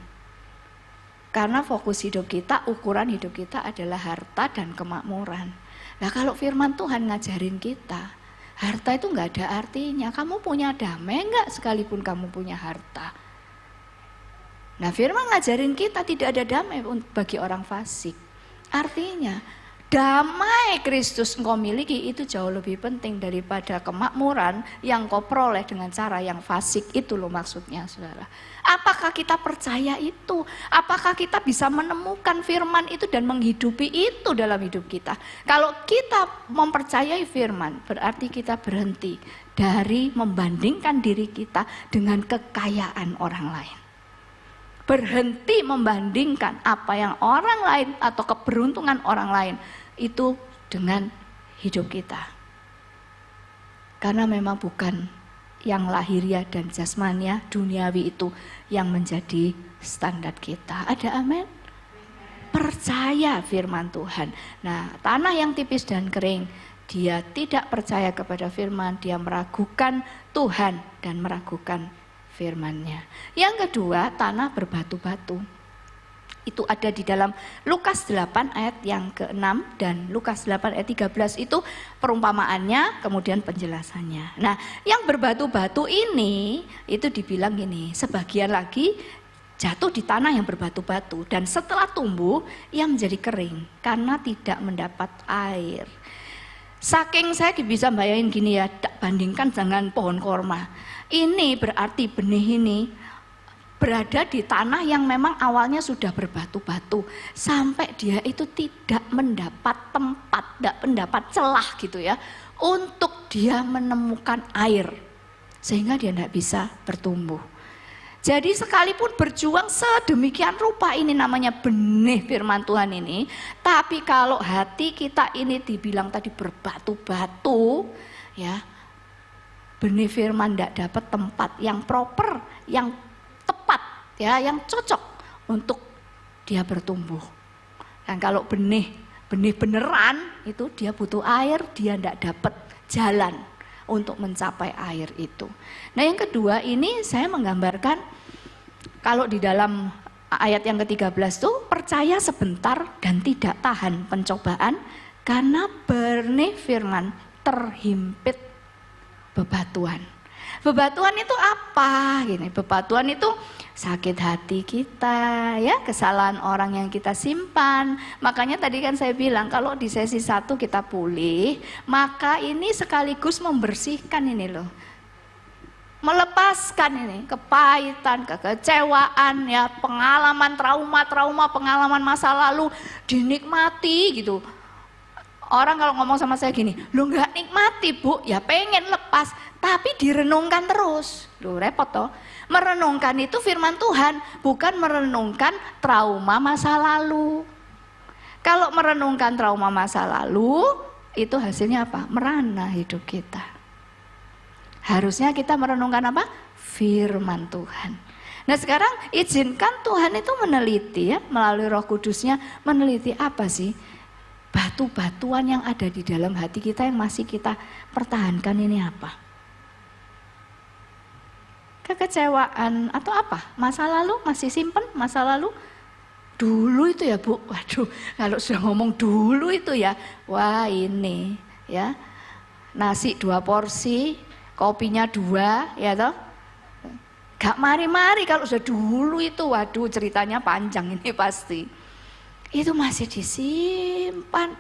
Karena fokus hidup kita, ukuran hidup kita adalah harta dan kemakmuran. Nah kalau firman Tuhan ngajarin kita, harta itu nggak ada artinya. Kamu punya damai nggak sekalipun kamu punya harta? Nah firman ngajarin kita tidak ada damai bagi orang fasik. Artinya damai Kristus engkau miliki itu jauh lebih penting daripada kemakmuran yang kau peroleh dengan cara yang fasik. Itu loh maksudnya saudara. Apakah kita percaya itu? Apakah kita bisa menemukan firman itu dan menghidupi itu dalam hidup kita? Kalau kita mempercayai firman, berarti kita berhenti dari membandingkan diri kita dengan kekayaan orang lain. Berhenti membandingkan apa yang orang lain atau keberuntungan orang lain itu dengan hidup kita. Karena memang bukan yang lahiriah dan jasmania, duniawi itu yang menjadi standar kita. Ada amin? Percaya firman Tuhan. Nah, tanah yang tipis dan kering, dia tidak percaya kepada firman, dia meragukan Tuhan dan meragukan firman-Nya. Yang kedua, tanah berbatu-batu. Itu ada di dalam Lukas 8 ayat yang ke-6 dan Lukas 8 ayat 13 itu perumpamaannya, kemudian penjelasannya. Nah, yang berbatu-batu ini itu dibilang gini, sebagian lagi jatuh di tanah yang berbatu-batu dan setelah tumbuh ia menjadi kering karena tidak mendapat air. Saking saya bisa bayangin gini ya, bandingkan dengan pohon korma. Ini berarti benih ini berada di tanah yang memang awalnya sudah berbatu-batu, sampai dia itu tidak mendapat tempat, tidak mendapat celah gitu ya, untuk dia menemukan air, sehingga dia tidak bisa bertumbuh. Jadi sekalipun berjuang sedemikian rupa, ini namanya benih firman Tuhan ini, tapi kalau hati kita ini dibilang tadi berbatu-batu, ya, benih firman tidak dapat tempat yang proper, yang tepat, ya, yang cocok untuk dia bertumbuh. Dan kalau benih beneran itu dia butuh air, dia tidak dapat jalan untuk mencapai air itu. Nah yang kedua ini saya menggambarkan kalau di dalam ayat yang ke-13 tuh, percaya sebentar dan tidak tahan pencobaan karena berne firman terhimpit bebatuan. Bebatuan itu apa? Gini, bebatuan itu sakit hati kita, ya, kesalahan orang yang kita simpan. Makanya tadi kan saya bilang kalau di sesi 1 kita pulih, maka ini sekaligus membersihkan ini loh. Melepaskan ini kepahitan, kekecewaan, ya, pengalaman trauma, pengalaman masa lalu dinikmati gitu. Orang kalau ngomong sama saya gini, lo nggak nikmati Bu, ya pengen lepas, tapi direnungkan terus. Loh repot toh. Merenungkan itu firman Tuhan, bukan merenungkan trauma masa lalu. Kalau merenungkan trauma masa lalu, itu hasilnya apa? Merana hidup kita. Harusnya kita merenungkan apa? Firman Tuhan. Nah sekarang izinkan Tuhan itu meneliti, ya, melalui Roh Kudusnya, meneliti apa sih batu-batuan yang ada di dalam hati kita yang masih kita pertahankan ini apa? Kekecewaan atau apa? Masa lalu masih simpen, masa lalu dulu itu ya Bu. Waduh, kalau sudah ngomong dulu itu ya, wah ini ya, nasi 2 porsi, kopinya 2, ya toh. Gak mari-mari kalau sudah dulu itu, waduh ceritanya panjang ini pasti. Itu masih disimpan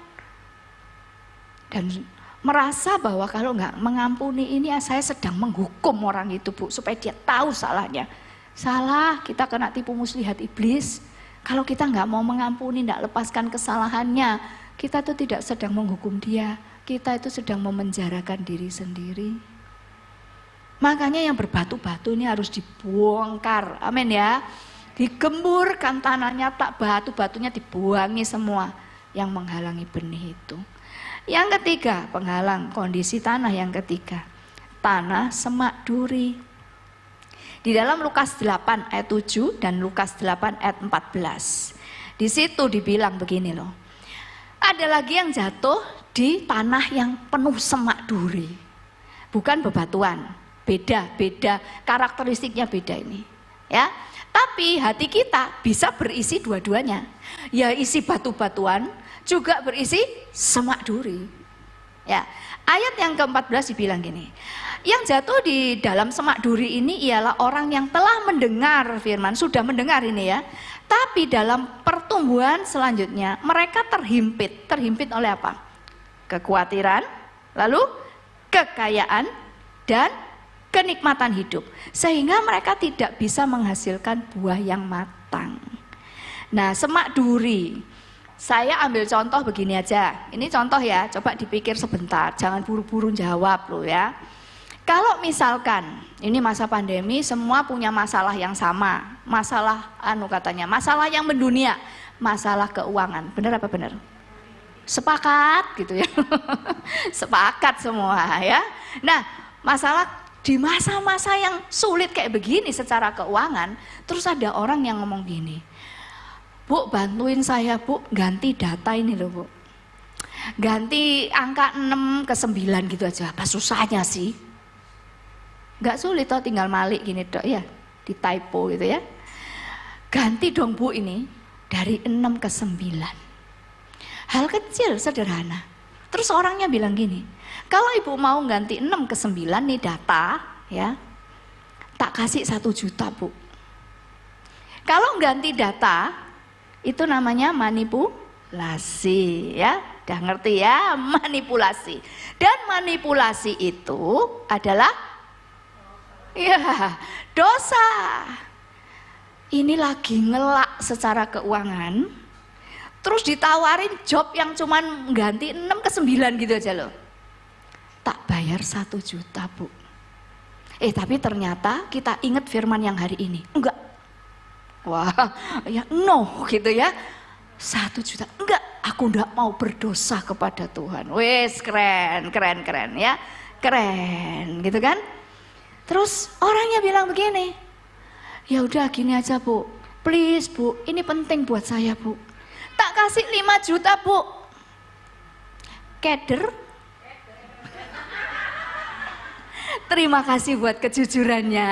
dan merasa bahwa kalau nggak mengampuni ini saya sedang menghukum orang itu Bu, supaya dia tahu salahnya. Salah, kita kena tipu muslihat iblis. Kalau kita nggak mau mengampuni, nggak lepaskan kesalahannya, kita tuh tidak sedang menghukum dia, kita itu sedang memenjarakan diri sendiri. Makanya yang berbatu-batu ini harus dibongkar, amin ya. Digemburkan tanahnya, tak batu-batunya dibuangi semua yang menghalangi benih itu. Yang ketiga, penghalang kondisi tanah yang ketiga, tanah semak duri. Di dalam Lukas 8 ayat 7 dan Lukas 8 ayat 14. Di situ dibilang begini loh. Ada lagi yang jatuh di tanah yang penuh semak duri. Bukan bebatuan, beda karakteristiknya beda ini. Ya. Tapi hati kita bisa berisi dua-duanya. Ya isi batu-batuan, juga berisi semak duri. Ya, ayat yang ke-14 dibilang gini. Yang jatuh di dalam semak duri ini ialah orang yang telah mendengar firman, sudah mendengar ini ya. Tapi dalam pertumbuhan selanjutnya mereka terhimpit. Terhimpit oleh apa? Kekhawatiran, lalu kekayaan dan kenikmatan hidup, sehingga mereka tidak bisa menghasilkan buah yang matang. Nah, semak duri, saya ambil contoh begini aja. Ini contoh ya, coba dipikir sebentar, jangan buru-buru jawab loh ya. Kalau misalkan ini masa pandemi, semua punya masalah yang sama, masalah masalah yang mendunia, masalah keuangan, benar apa benar? Sepakat gitu ya, sepakat semua ya. Nah, masalah di masa-masa yang sulit kayak begini secara keuangan, terus ada orang yang ngomong gini, Bu bantuin saya Bu, ganti data ini loh Bu, ganti angka 6 ke 9 gitu aja, apa susahnya sih? Gak sulit toh, tinggal malik gini dok ya, di typo gitu ya. Ganti dong Bu ini dari 6 ke 9. Hal kecil sederhana. Terus orangnya bilang gini, kalau ibu mau ganti 6 ke 9 nih data ya, tak kasih 1 juta Bu. Kalau ganti data itu namanya manipulasi ya, udah ngerti ya, manipulasi. Dan manipulasi itu adalah ya dosa. Ini lagi ngelak secara keuangan, terus ditawarin job yang cuman ganti 6 ke 9 gitu aja loh. Tak bayar 1 juta Bu. Tapi ternyata kita ingat firman yang hari ini. Enggak. Wah, ya no gitu ya. 1 juta. Enggak, aku enggak mau berdosa kepada Tuhan. Wes keren ya. Keren gitu kan. Terus orangnya bilang begini. Ya udah gini aja Bu. Please Bu, ini penting buat saya Bu. Tak kasih 5 juta Bu. Terima kasih buat kejujurannya.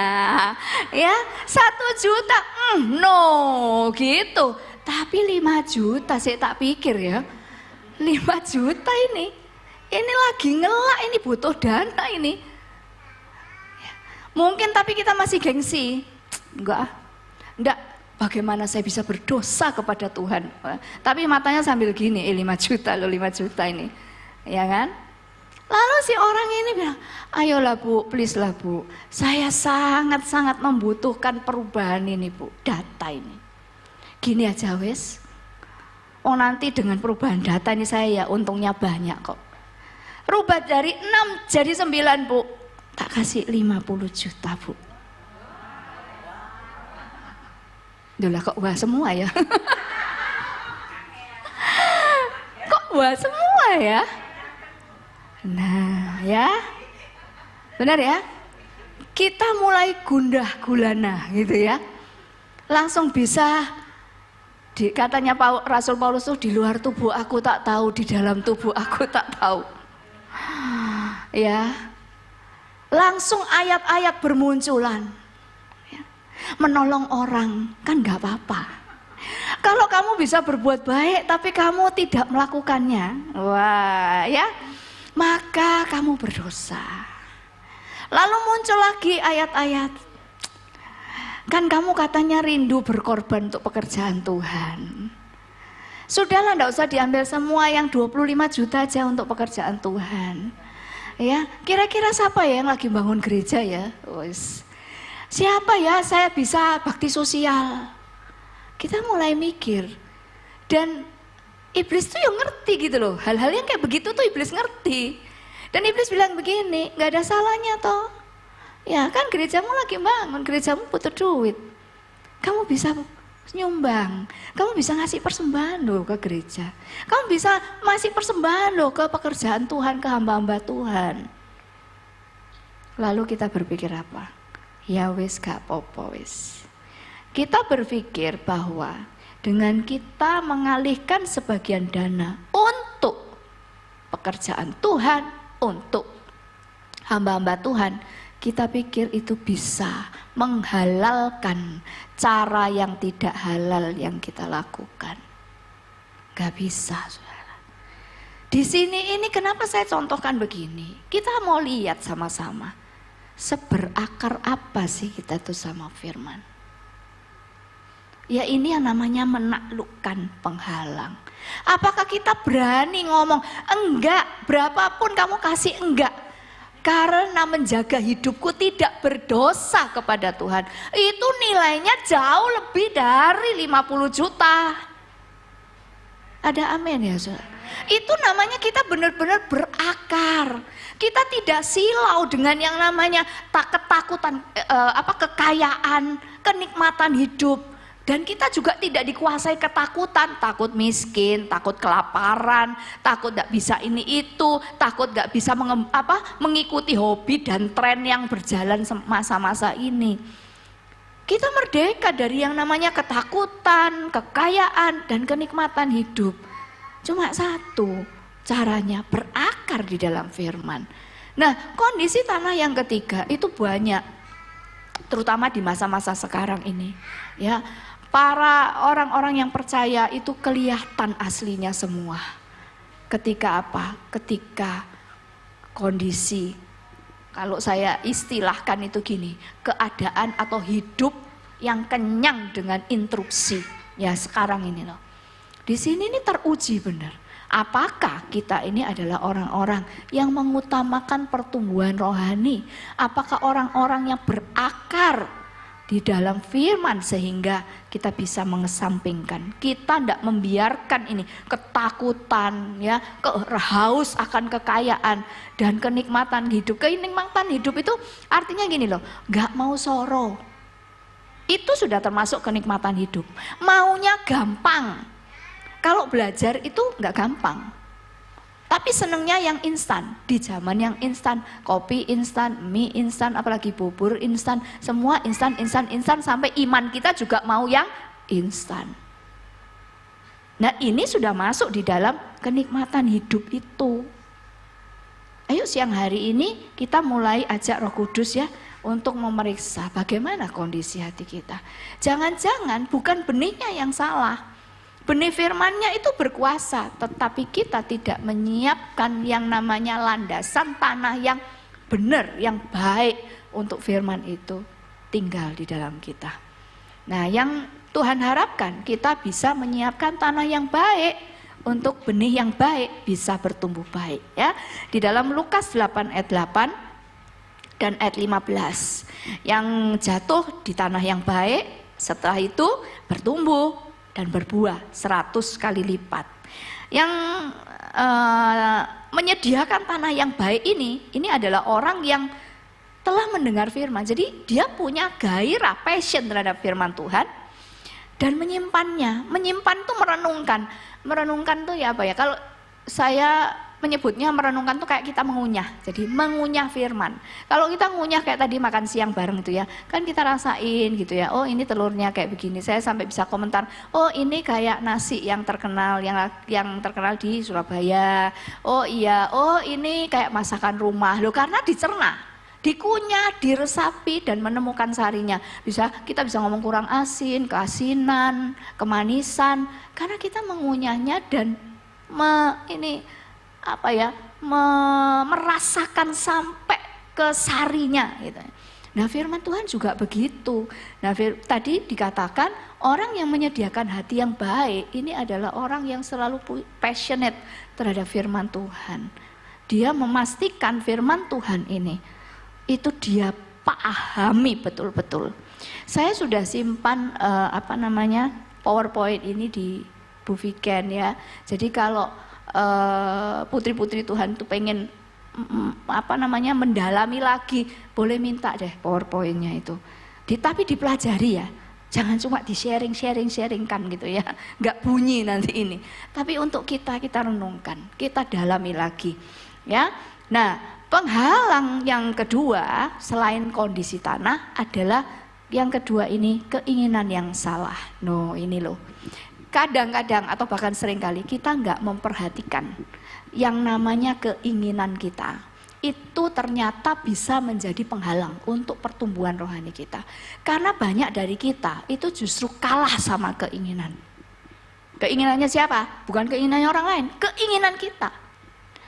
Ya, 1 juta, no gitu. Tapi 5 juta saya tak pikir ya. 5 juta ini lagi ngelak, ini butuh dana ini. Mungkin tapi kita masih gengsi. Enggak. Bagaimana saya bisa berdosa kepada Tuhan? Tapi matanya sambil gini, 5 juta loh, 5 juta ini. Ya kan? Lalu si orang ini bilang, ayolah Bu, please lah Bu, saya sangat-sangat membutuhkan perubahan ini Bu, data ini. Gini aja wes, nanti dengan perubahan data ini saya ya untungnya banyak kok. Rubah dari 6 jadi 9 Bu, tak kasih 50 juta Bu. Duh kok wah semua ya? Kok wah semua ya? Nah ya, benar ya, kita mulai gundah gulana gitu ya, langsung bisa katanya Rasul Paulus tuh, di luar tubuh aku tak tahu, di dalam tubuh aku tak tahu. Ya, langsung ayat-ayat bermunculan, ya. Menolong orang kan nggak apa-apa. Kalau kamu bisa berbuat baik tapi kamu tidak melakukannya, wah ya, maka kamu berdosa. Lalu muncul lagi ayat-ayat, kan kamu katanya rindu berkorban untuk pekerjaan Tuhan. Sudahlah, enggak usah diambil semua, yang 25 juta aja untuk pekerjaan Tuhan. Ya, kira-kira siapa ya yang lagi bangun gereja ya? Siapa ya saya bisa bakti sosial? Kita mulai mikir, dan iblis tuh yang ngerti gitu loh, hal-hal yang kayak begitu tuh iblis ngerti. Dan iblis bilang begini, gak ada salahnya toh. Ya kan gerejamu lagi bangun, gerejamu butuh duit. Kamu bisa nyumbang, kamu bisa ngasih persembahan loh ke gereja. Kamu bisa ngasih persembahan loh ke pekerjaan Tuhan, ke hamba-hamba Tuhan. Lalu kita berpikir apa? Ya wis gak apa-apa wis. Kita berpikir bahwa dengan kita mengalihkan sebagian dana untuk pekerjaan Tuhan, untuk hamba-hamba Tuhan, kita pikir itu bisa menghalalkan cara yang tidak halal yang kita lakukan. Gak bisa, saudara. Di sini ini kenapa saya contohkan begini? Kita mau lihat sama-sama, seberakar apa sih kita tuh sama firman. Ya ini yang namanya menaklukkan penghalang. Apakah kita berani ngomong, enggak, berapapun kamu kasih enggak, karena menjaga hidupku tidak berdosa kepada Tuhan. Itu nilainya jauh lebih dari 50 juta. Ada amin ya saudara? Itu namanya kita benar-benar berakar. Kita tidak silau dengan yang namanya ketakutan, kekayaan, kenikmatan hidup. Dan kita juga tidak dikuasai ketakutan, takut miskin, takut kelaparan, takut gak bisa ini itu, takut gak bisa mengikuti hobi dan tren yang berjalan masa-masa ini. Kita merdeka dari yang namanya ketakutan, kekayaan, dan kenikmatan hidup. Cuma satu caranya, berakar di dalam firman. Nah, kondisi tanah yang ketiga itu banyak, terutama di masa-masa sekarang ini. Ya, para orang-orang yang percaya itu kelihatan aslinya semua. Ketika apa? Ketika kondisi, kalau saya istilahkan itu gini, keadaan atau hidup yang kenyang dengan interupsi. Ya sekarang ini loh. Di sini ini teruji benar. Apakah kita ini adalah orang-orang yang mengutamakan pertumbuhan rohani? Apakah orang-orang yang berakar di dalam firman sehingga kita bisa mengesampingkan, kita tidak membiarkan ini ketakutan, ya, haus akan kekayaan dan kenikmatan hidup. Kenikmatan hidup itu artinya gini loh, nggak mau soro, itu sudah termasuk kenikmatan hidup. Maunya gampang, kalau belajar itu nggak gampang. Tapi senengnya yang instan, di zaman yang instan, kopi instan, mie instan, apalagi bubur instan, semua instan, sampai iman kita juga mau yang instan. Nah ini sudah masuk di dalam kenikmatan hidup itu. Ayo siang hari ini kita mulai ajak Roh Kudus ya untuk memeriksa bagaimana kondisi hati kita. Jangan-jangan bukan benihnya yang salah. Benih firman-Nya itu berkuasa, tetapi kita tidak menyiapkan yang namanya landasan tanah yang benar, yang baik untuk firman itu tinggal di dalam kita. Nah, yang Tuhan harapkan kita bisa menyiapkan tanah yang baik untuk benih yang baik bisa bertumbuh baik ya. Di dalam Lukas 8 ayat 8 dan ayat 15, yang jatuh di tanah yang baik setelah itu bertumbuh dan berbuah 100 kali lipat. Yang menyediakan tanah yang baik ini adalah orang yang telah mendengar firman. Jadi dia punya gairah, passion terhadap firman Tuhan dan menyimpannya. Menyimpan itu merenungkan. Merenungkan tuh ya apa ya? Kalau saya menyebutnya merenungkan tuh kayak kita mengunyah. Jadi mengunyah firman. Kalau kita mengunyah kayak tadi makan siang bareng itu ya, kan kita rasain gitu ya. Oh, ini telurnya kayak begini. Saya sampai bisa komentar, oh ini kayak nasi yang terkenal yang terkenal di Surabaya. Oh iya, oh ini kayak masakan rumah. Loh, karena dicerna, dikunyah, diresapi dan menemukan sarinya. Kita bisa ngomong kurang asin, keasinan, kemanisan karena kita mengunyahnya dan merasakan sampai ke sarinya gitu. Nah, firman Tuhan juga begitu. Nah, tadi dikatakan orang yang menyediakan hati yang baik ini adalah orang yang selalu passionate terhadap firman Tuhan. Dia memastikan firman Tuhan ini itu dia pahami betul-betul. Saya sudah simpan PowerPoint ini di Bu Viken ya. Jadi kalau putri-putri Tuhan itu pengen mendalami lagi, boleh minta deh PowerPoint-nya itu. Tapi dipelajari ya. Jangan cuma di sharingkan gitu ya. Enggak bunyi nanti ini. Tapi untuk kita renungkan, kita dalami lagi. Ya. Nah, penghalang yang kedua selain kondisi tanah adalah yang kedua ini keinginan yang salah. No, ini loh. Kadang-kadang atau bahkan seringkali kita nggak memperhatikan yang namanya keinginan kita. Itu ternyata bisa menjadi penghalang untuk pertumbuhan rohani kita. Karena banyak dari kita itu justru kalah sama keinginan. Keinginannya siapa? Bukan keinginannya orang lain, keinginan kita.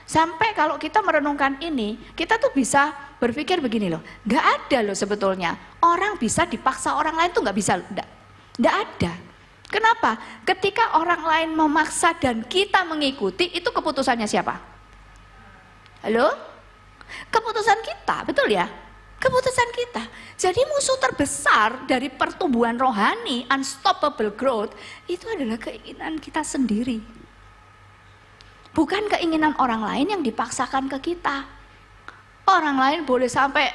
Sampai kalau kita merenungkan ini, kita tuh bisa berpikir begini loh, nggak ada loh sebetulnya orang bisa dipaksa orang lain tuh nggak bisa, nggak ada. Kenapa? Ketika orang lain memaksa dan kita mengikuti, itu keputusannya siapa? Halo? Keputusan kita, betul ya? Keputusan kita. Jadi musuh terbesar dari pertumbuhan rohani, unstoppable growth, itu adalah keinginan kita sendiri. Bukan keinginan orang lain yang dipaksakan ke kita. Orang lain boleh sampai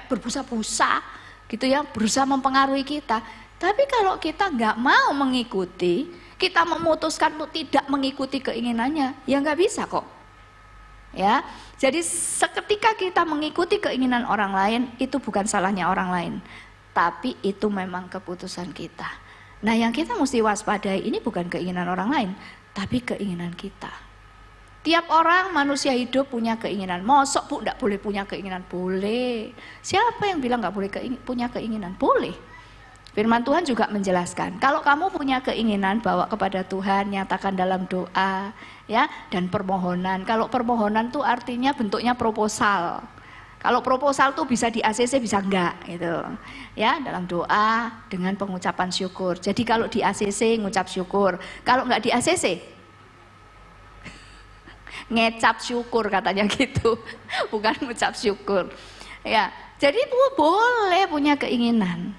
berbusa-busa gitu ya, berusaha mempengaruhi kita. Tapi kalau kita nggak mau mengikuti, kita memutuskan untuk tidak mengikuti keinginannya, ya nggak bisa kok. Ya, jadi seketika kita mengikuti keinginan orang lain, itu bukan salahnya orang lain, tapi itu memang keputusan kita. Nah, yang kita mesti waspadai ini bukan keinginan orang lain, tapi keinginan kita. Tiap orang manusia hidup punya keinginan. Mosok Bu nggak boleh punya keinginan? Boleh. Siapa yang bilang nggak boleh punya keinginan? Boleh. Firman Tuhan juga menjelaskan, kalau kamu punya keinginan bawa kepada Tuhan, nyatakan dalam doa, ya, dan permohonan. Kalau permohonan tuh artinya bentuknya proposal. Kalau proposal tuh bisa di ACC, bisa enggak, gitu. Ya, dalam doa dengan pengucapan syukur. Jadi kalau di ACC ngucap syukur, kalau enggak di ACC ngecap syukur katanya gitu, bukan ngucap syukur. Ya, jadi boleh punya keinginan.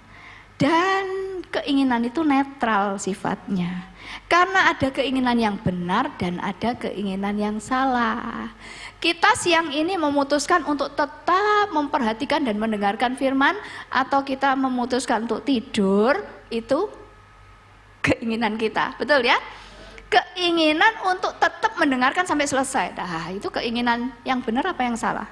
Dan keinginan itu netral sifatnya. Karena ada keinginan yang benar dan ada keinginan yang salah. Kita siang ini memutuskan untuk tetap memperhatikan dan mendengarkan firman, atau kita memutuskan untuk tidur, itu keinginan kita. Betul ya? Keinginan untuk tetap mendengarkan sampai selesai. Nah, itu keinginan yang benar apa yang salah?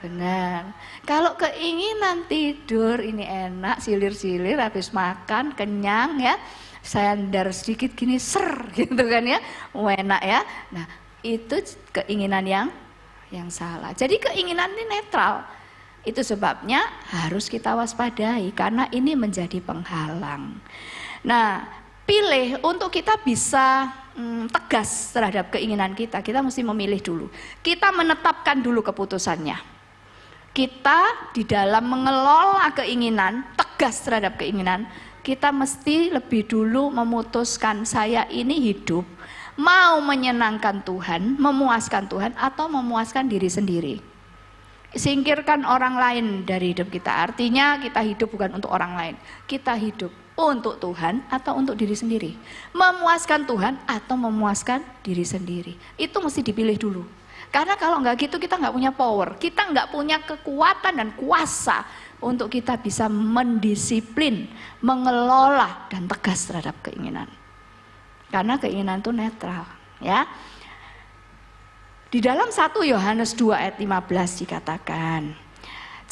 Benar. Kalau keinginan tidur ini enak, silir-silir habis makan, kenyang ya, sandar sedikit gini ser gitu kan ya, enak ya. Nah, itu keinginan yang yang salah. Jadi keinginan ini netral. Itu sebabnya harus kita waspadai karena ini menjadi penghalang. Nah, pilih untuk kita bisa tegas terhadap keinginan kita. Kita mesti memilih dulu. Kita menetapkan dulu keputusannya. Kita di dalam mengelola keinginan, tegas terhadap keinginan, kita mesti lebih dulu memutuskan saya ini hidup mau menyenangkan Tuhan, memuaskan Tuhan atau memuaskan diri sendiri. Singkirkan orang lain dari hidup kita. Artinya kita hidup bukan untuk orang lain. Kita hidup untuk Tuhan atau untuk diri sendiri. Memuaskan Tuhan atau memuaskan diri sendiri. Itu mesti dipilih dulu. Karena kalau nggak gitu kita nggak punya power. Kita nggak punya kekuatan dan kuasa untuk kita bisa mendisiplin, mengelola dan tegas terhadap keinginan. Karena keinginan itu netral, ya. Di dalam 1 Yohanes 2 ayat 15 dikatakan,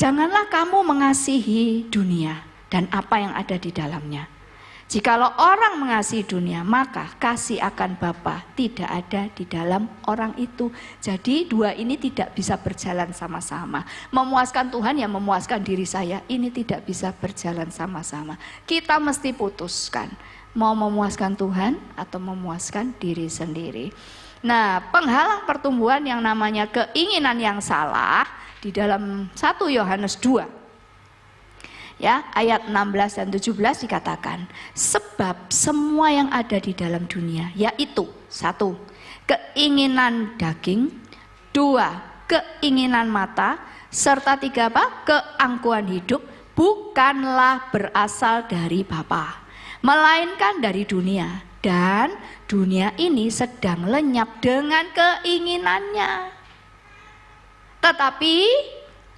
janganlah kamu mengasihi dunia dan apa yang ada di dalamnya. Jikalau orang mengasihi dunia, maka kasih akan Bapa tidak ada di dalam orang itu. Jadi dua ini tidak bisa berjalan sama-sama. Memuaskan Tuhan yang memuaskan diri saya, ini tidak bisa berjalan sama-sama. Kita mesti putuskan, mau memuaskan Tuhan atau memuaskan diri sendiri. Nah, penghalang pertumbuhan yang namanya keinginan yang salah di dalam 1 Yohanes 2 ya, ayat 16 dan 17 dikatakan, sebab semua yang ada di dalam dunia yaitu 1. Keinginan daging, 2. Keinginan mata, serta 3 apa? Keangkuhan hidup bukanlah berasal dari Bapa, melainkan dari dunia. Dan dunia ini sedang lenyap dengan keinginannya. Tetapi,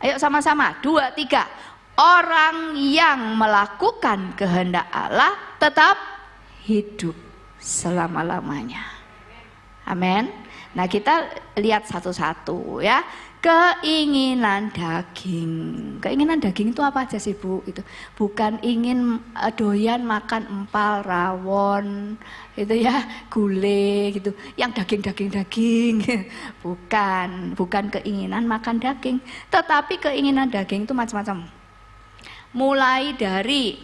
ayo sama-sama, 2, 3. Orang yang melakukan kehendak Allah tetap hidup selama-lamanya. Amin. Nah, kita lihat satu-satu ya. Keinginan daging. Keinginan daging itu apa aja sih, Bu? Itu bukan ingin doyan makan empal, rawon, itu ya, gulai gitu. Yang daging. Bukan keinginan makan daging, tetapi keinginan daging itu macam-macam. Mulai dari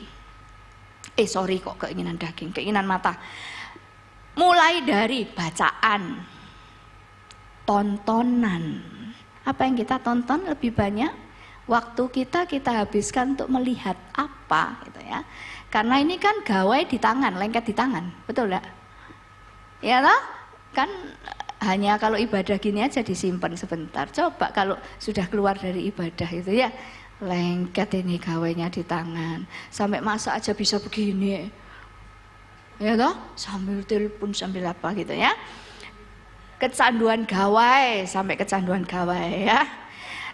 keinginan daging, keinginan mata. Mulai dari bacaan, tontonan. Apa yang kita tonton lebih banyak waktu kita habiskan untuk melihat apa gitu ya. Karena ini kan gawai di tangan, lengket di tangan, betul enggak? Ya toh? Kan hanya kalau ibadah gini aja disimpan sebentar. Coba kalau sudah keluar dari ibadah itu ya, lengket ini gawainya di tangan. Sampai masak aja bisa begini. Ya toh? Sambil telepon, sambil apa gitu ya. Kecanduan gawai, sampai kecanduan gawai ya.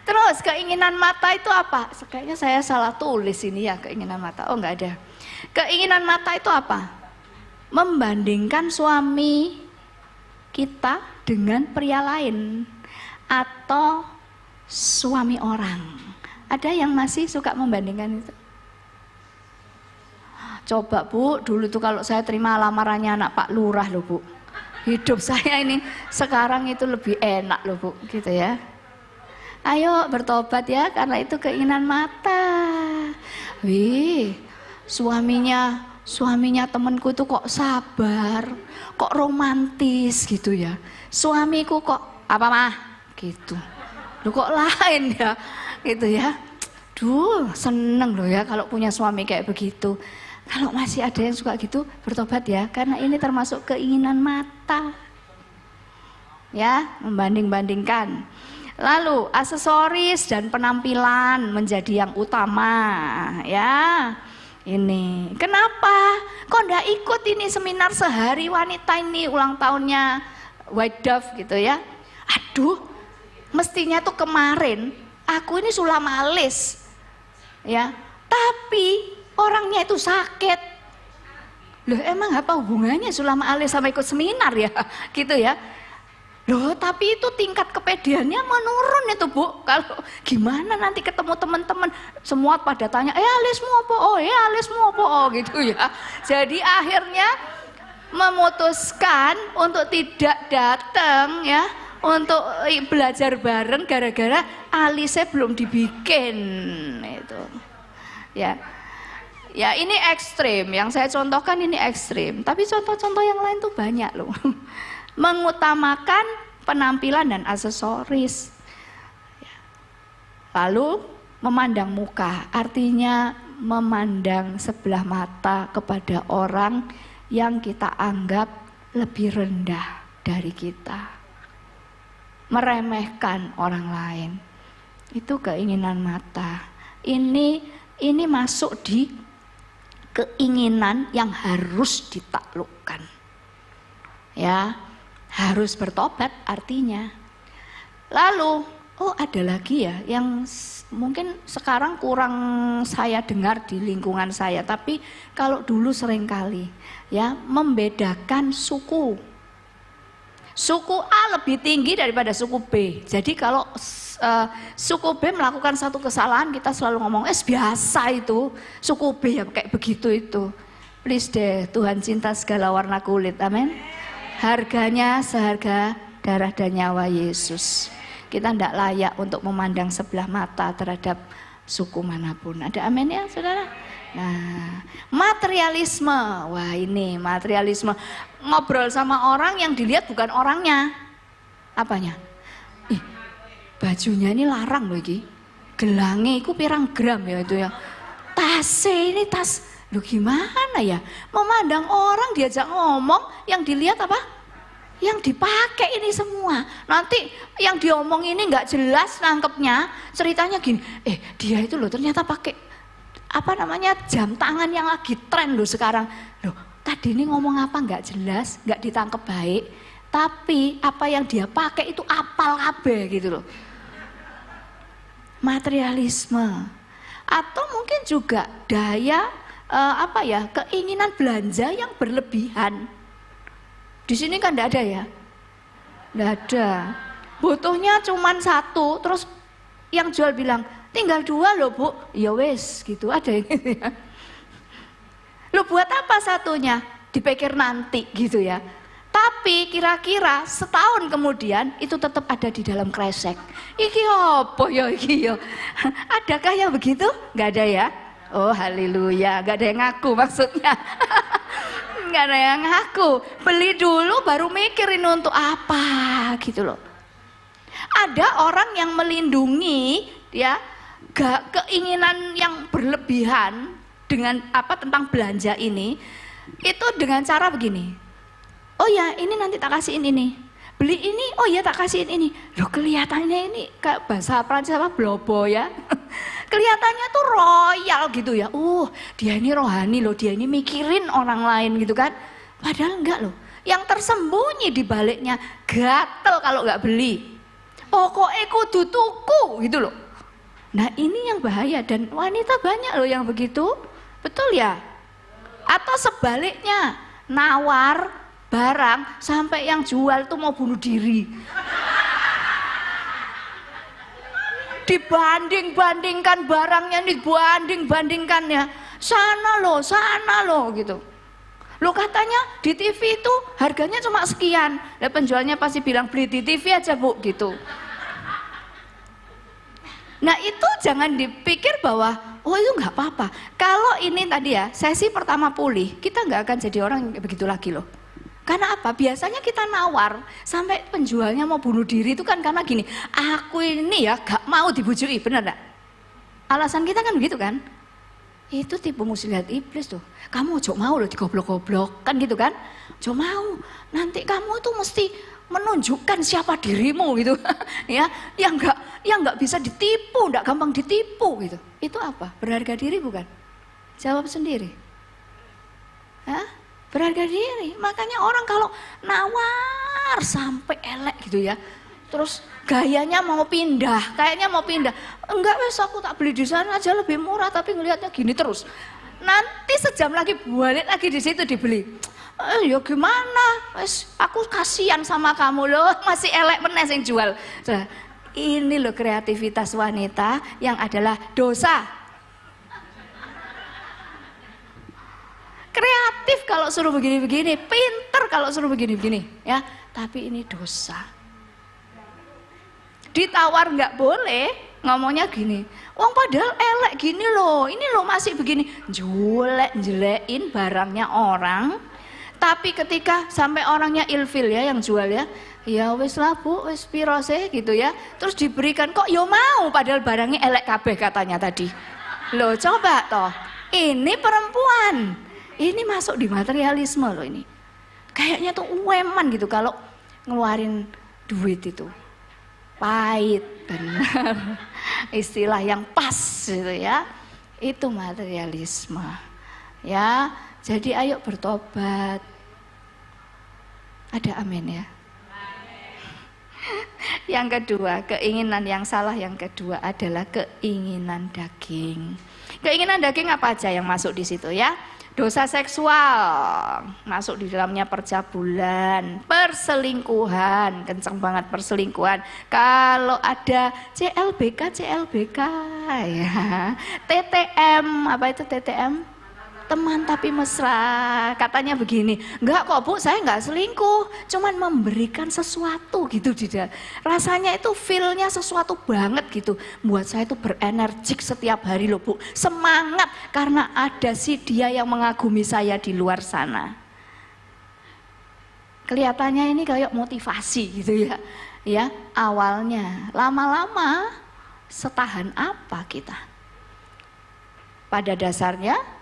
Terus keinginan mata itu apa? Kayaknya saya salah tulis ini ya, keinginan mata. Oh, enggak ada. Keinginan mata itu apa? Membandingkan suami kita dengan pria lain atau suami orang. Ada yang masih suka membandingkan itu? Coba Bu, dulu tuh kalau saya terima lamarannya anak Pak Lurah loh Bu. Hidup saya ini sekarang itu lebih enak loh Bu, gitu ya. Ayo bertobat ya, karena itu keinginan mata. Wih, suaminya temanku itu kok sabar, kok romantis gitu ya. Suamiku kok apa mah gitu. Loh kok lain ya, gitu ya. Duh, seneng loh ya kalau punya suami kayak begitu. Kalau masih ada yang suka gitu, bertobat ya, karena ini termasuk keinginan mata. Ya, membanding-bandingkan. Lalu aksesoris dan penampilan menjadi yang utama, ya. Ini, kenapa? Kok ndak ikut ini seminar sehari wanita ini ulang tahunnya White Dove gitu ya? Aduh, mestinya tuh kemarin aku ini sulam alis, ya. Tapi orangnya itu sakit. Loh, emang apa hubungannya sulam alis sama ikut seminar ya? Gitu ya. Loh, tapi itu tingkat kepedeannya menurun itu Bu. Kalau gimana nanti ketemu teman-teman semua pada tanya, alismu apa? Oh, alismu apa? Oh, gitu ya. Jadi akhirnya memutuskan untuk tidak datang ya, untuk belajar bareng gara-gara alisnya belum dibikin itu. Ya. Ya ini ekstrim, yang saya contohkan ini ekstrim, tapi contoh-contoh yang lain tuh banyak loh. Mengutamakan penampilan dan aksesoris. Lalu memandang muka, artinya memandang sebelah mata kepada orang yang kita anggap lebih rendah dari kita. Meremehkan orang lain. Itu keinginan mata. Ini masuk di keinginan yang harus ditaklukkan. Ya, harus bertobat artinya. Lalu, ada lagi ya yang mungkin sekarang kurang saya dengar di lingkungan saya, tapi kalau dulu sering kali ya, membedakan suku. Suku A lebih tinggi daripada suku B. Jadi kalau suku B melakukan satu kesalahan, kita selalu ngomong, biasa itu, suku B ya kayak begitu itu. Please deh, Tuhan cinta segala warna kulit, amin. Harganya seharga darah dan nyawa Yesus. Kita tidak layak untuk memandang sebelah mata terhadap suku manapun. Ada amin ya saudara? Nah, materialisme. Wah ini materialisme. Ngobrol sama orang yang dilihat bukan orangnya. Apanya? Bajunya ini larang loh iki. Gelange iku pirang gram ya itu ya. Tasnya ini tas. Loh gimana ya? Memandang orang diajak ngomong yang dilihat apa? Yang dipakai ini semua. Nanti yang diomong ini nggak jelas nangkepnya. Ceritanya gini, dia itu loh ternyata pakai jam tangan yang lagi tren loh sekarang. Loh tadi ini ngomong apa nggak jelas, nggak ditangkep baik. Tapi apa yang dia pakai itu apal kabeh gitu loh. Materialisme. Atau mungkin juga daya keinginan belanja yang berlebihan. Di sini kan enggak ada ya? Enggak ada. Butuhnya cuman satu, terus yang jual bilang, tinggal 2 loh Bu. Ya wes gitu, ada yang gitu ya. Lo buat apa satunya? Dipikir nanti gitu ya. Tapi kira-kira setahun kemudian itu tetap ada di dalam kresek. Iki apa ya iki ya? Adakah yang begitu? Enggak ada ya? Oh haleluya, enggak ada yang ngaku maksudnya. Nggak ada yang ngaku, beli dulu baru mikirin untuk apa gitu loh. Ada orang yang melindungi ya keinginan yang berlebihan dengan tentang belanja ini, itu dengan cara begini. Oh ya ini nanti tak kasihin ini, beli ini, oh ya tak kasihin ini. Loh kelihatannya ini kayak bahasa Prancis blobo ya. Kelihatannya tuh royal gitu ya. Dia ini rohani loh, dia ini mikirin orang lain gitu kan. Padahal enggak loh. Yang tersembunyi di baliknya gatel kalau enggak beli. Pokoknya kudu tuku gitu loh. Nah ini yang bahaya dan wanita banyak loh yang begitu. Betul ya? Atau sebaliknya, nawar barang sampai yang jual tuh mau bunuh diri. Dibanding-bandingkan barangnya, dibanding-bandingkan ya. Sana loh gitu. Lo katanya di TV itu harganya cuma sekian. Lah penjualnya pasti bilang beli di TV aja Bu gitu. Nah itu jangan dipikir bahwa itu nggak apa-apa. Kalau ini tadi ya sesi pertama pulih, kita nggak akan jadi orang yang begitu lagi loh. Karena apa? Biasanya kita nawar sampai penjualnya mau bunuh diri itu kan karena gini, aku ini ya gak mau dibujui, bener gak? Alasan kita kan begitu kan? Itu tipu muslihat iblis tuh. Kamu jok mau loh digoblok-goblok kan gitu kan? Jok mau, nanti kamu tuh mesti menunjukkan siapa dirimu gitu. Ya, yang nggak bisa ditipu, nggak gampang ditipu gitu. Itu apa? Berharga diri bukan? Jawab sendiri. Hah? Berharga diri. Makanya orang kalau nawar sampai elek gitu ya, terus gayanya mau pindah, kayaknya mau pindah. Enggak wes aku tak beli di sana aja lebih murah, tapi ngelihatnya gini terus. Nanti sejam lagi balik lagi di situ dibeli. Ya gimana? Wes aku kasihan sama kamu loh, masih elek meneh yang jual. Nah, ini loh kreativitas wanita yang adalah dosa. Kreatif kalau suruh begini-begini, pinter kalau suruh begini-begini, ya. Tapi ini dosa. Ditawar nggak boleh, ngomongnya gini, wong padahal elek gini loh, ini loh masih begini, jelekin barangnya orang. Tapi ketika sampai orangnya ilfil ya yang jual ya wis lah bu, wis piro sih gitu ya, terus diberikan kok yo mau padahal barangnya elek kabeh katanya tadi. Loh coba toh, ini perempuan, ini masuk di materialisme loh ini. Kayaknya tuh ueman gitu kalau ngeluarin duit itu. Pahit, benar. Istilah yang pas gitu ya. Itu materialisme. Ya, jadi ayo bertobat. Ada amin ya. Yang kedua, keinginan yang salah yang kedua adalah keinginan daging. Keinginan daging apa aja yang masuk di situ ya? Dosa seksual, masuk di dalamnya percabulan, perselingkuhan, kenceng banget perselingkuhan. Kalau ada CLBK ya, TTM, apa itu TTM? Teman tapi mesra, katanya begini, enggak kok bu, saya enggak selingkuh, cuman memberikan sesuatu gitu tidak. Rasanya itu feel-nya sesuatu banget gitu, buat saya itu berenergik setiap hari loh bu, semangat karena ada si dia yang mengagumi saya di luar sana. Kelihatannya ini kayak motivasi gitu ya, ya awalnya, lama-lama setahan apa kita? Pada dasarnya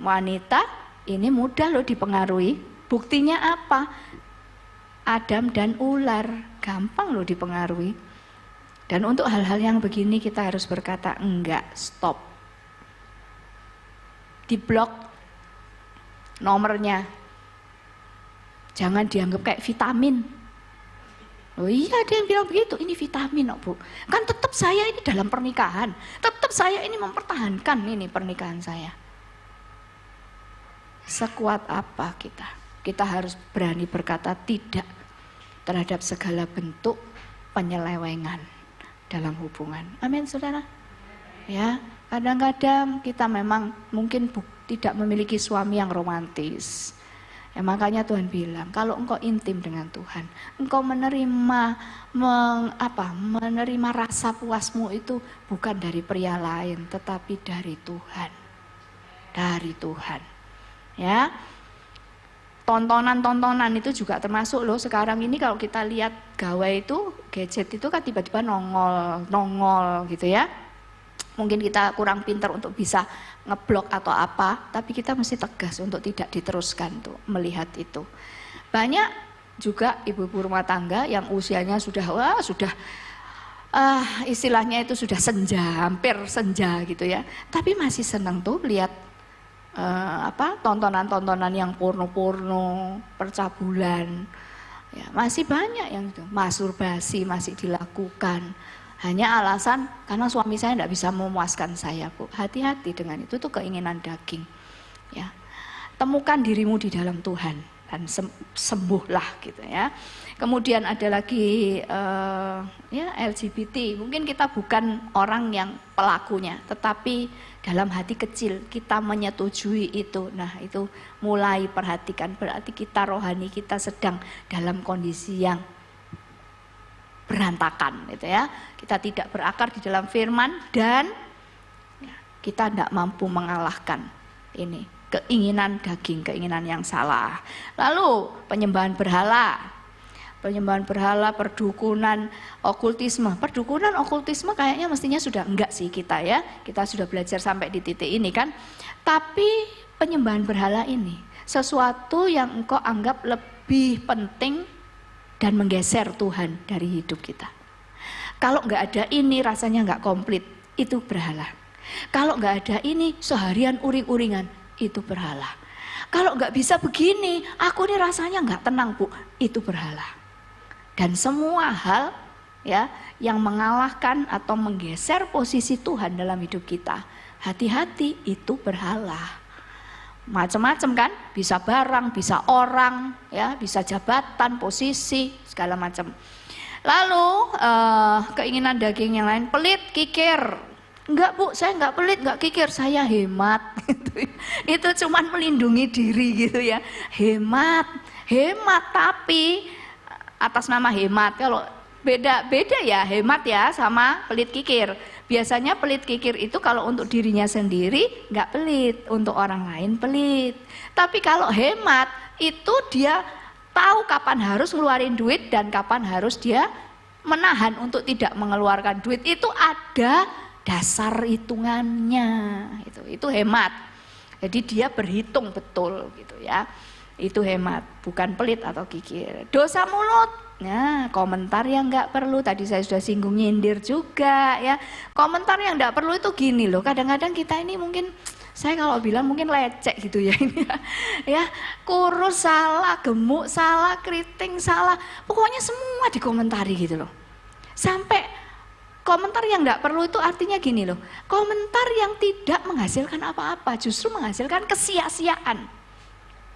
wanita ini mudah loh dipengaruhi. Buktinya apa? Adam dan ular, gampang loh dipengaruhi. Dan untuk hal-hal yang begini kita harus berkata enggak, stop. Diblok nomornya. Jangan dianggap kayak vitamin. Oh iya, ada yang bilang begitu, ini vitamin bu. Kan tetap saya ini dalam pernikahan, tetap saya ini mempertahankan ini pernikahan saya. Sekuat apa kita? Kita harus berani berkata tidak terhadap segala bentuk penyelewengan dalam hubungan. Amin saudara. Ya, kadang-kadang kita memang mungkin tidak memiliki suami yang romantis. Ya, makanya Tuhan bilang, kalau engkau intim dengan Tuhan, engkau menerima menerima rasa puasmu itu bukan dari pria lain, tetapi dari Tuhan. Dari Tuhan. Ya, tontonan itu juga termasuk loh. Sekarang ini kalau kita lihat gawai itu, gadget itu kan tiba-tiba nongol gitu ya. Mungkin kita kurang pintar untuk bisa ngeblok atau apa, tapi kita mesti tegas untuk tidak diteruskan tuh melihat itu. Banyak juga ibu-ibu rumah tangga yang usianya sudah istilahnya itu sudah senja, hampir senja gitu ya, tapi masih senang tuh lihat tontonan-tontonan yang porno-porno, percabulan, ya, masih banyak yang itu, masturbasi masih dilakukan, hanya alasan karena suami saya tidak bisa memuaskan saya bu. Hati-hati dengan itu, tuh keinginan daging. Ya, temukan dirimu di dalam Tuhan dan sembuhlah gitu ya. Kemudian ada lagi ya LGBT, mungkin kita bukan orang yang pelakunya, tetapi dalam hati kecil kita menyetujui itu. Nah itu mulai perhatikan, berarti kita rohani kita sedang dalam kondisi yang berantakan gitu ya. Kita tidak berakar di dalam firman dan kita tidak mampu mengalahkan ini keinginan daging, keinginan yang salah. Lalu penyembahan berhala. Penyembahan berhala, perdukunan, okultisme. Perdukunan, okultisme kayaknya mestinya sudah enggak sih kita ya. Kita sudah belajar sampai di titik ini kan. Tapi penyembahan berhala ini sesuatu yang engkau anggap lebih penting dan menggeser Tuhan dari hidup kita. Kalau enggak ada ini rasanya enggak komplit, itu berhala. Kalau enggak ada ini seharian uring-uringan, itu berhala. Kalau enggak bisa begini, aku ini rasanya enggak tenang bu, itu berhala. Dan semua hal ya yang mengalahkan atau menggeser posisi Tuhan dalam hidup kita, hati-hati, itu berhala. Macam-macam kan, bisa barang, bisa orang, ya, bisa jabatan, posisi, segala macam. Lalu keinginan daging yang lain, pelit, kikir. Enggak bu, saya enggak pelit, enggak kikir, saya hemat. Itu cuman melindungi diri gitu ya. Hemat tapi atas nama hemat, kalau beda-beda ya, hemat ya sama pelit kikir. Biasanya pelit kikir itu kalau untuk dirinya sendiri nggak pelit, untuk orang lain pelit. Tapi kalau hemat itu dia tahu kapan harus ngeluarin duit dan kapan harus dia menahan untuk tidak mengeluarkan duit. Itu ada dasar hitungannya. Itu hemat. Jadi dia berhitung betul gitu ya. Itu hemat, bukan pelit atau kikir. Dosa mulut. Nah, komentar yang nggak perlu, tadi saya sudah singgung nyindir juga ya. Komentar yang nggak perlu itu gini loh, kadang-kadang kita ini mungkin, saya kalau bilang mungkin lecek gitu ya ini ya, kurus salah, gemuk salah, keriting salah, pokoknya semua dikomentari gitu loh. Sampai komentar yang nggak perlu itu artinya gini loh, komentar yang tidak menghasilkan apa-apa, justru menghasilkan kesia-siaan.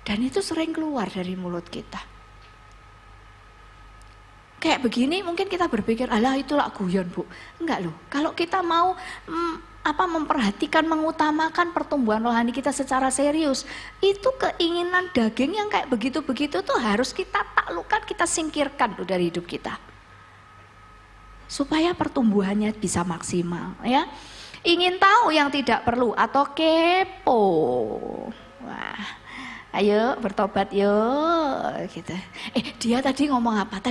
Dan itu sering keluar dari mulut kita. Kayak begini mungkin kita berpikir, alah itulah guyon Bu. Enggak loh, kalau kita mau memperhatikan, mengutamakan pertumbuhan rohani kita secara serius, itu keinginan daging yang kayak begitu-begitu tuh harus kita taklukkan, kita singkirkan loh dari hidup kita. Supaya pertumbuhannya bisa maksimal ya. Ingin tahu yang tidak perlu atau kepo. Wah. Ayo bertobat yuk gitu. Dia tadi ngomong apa?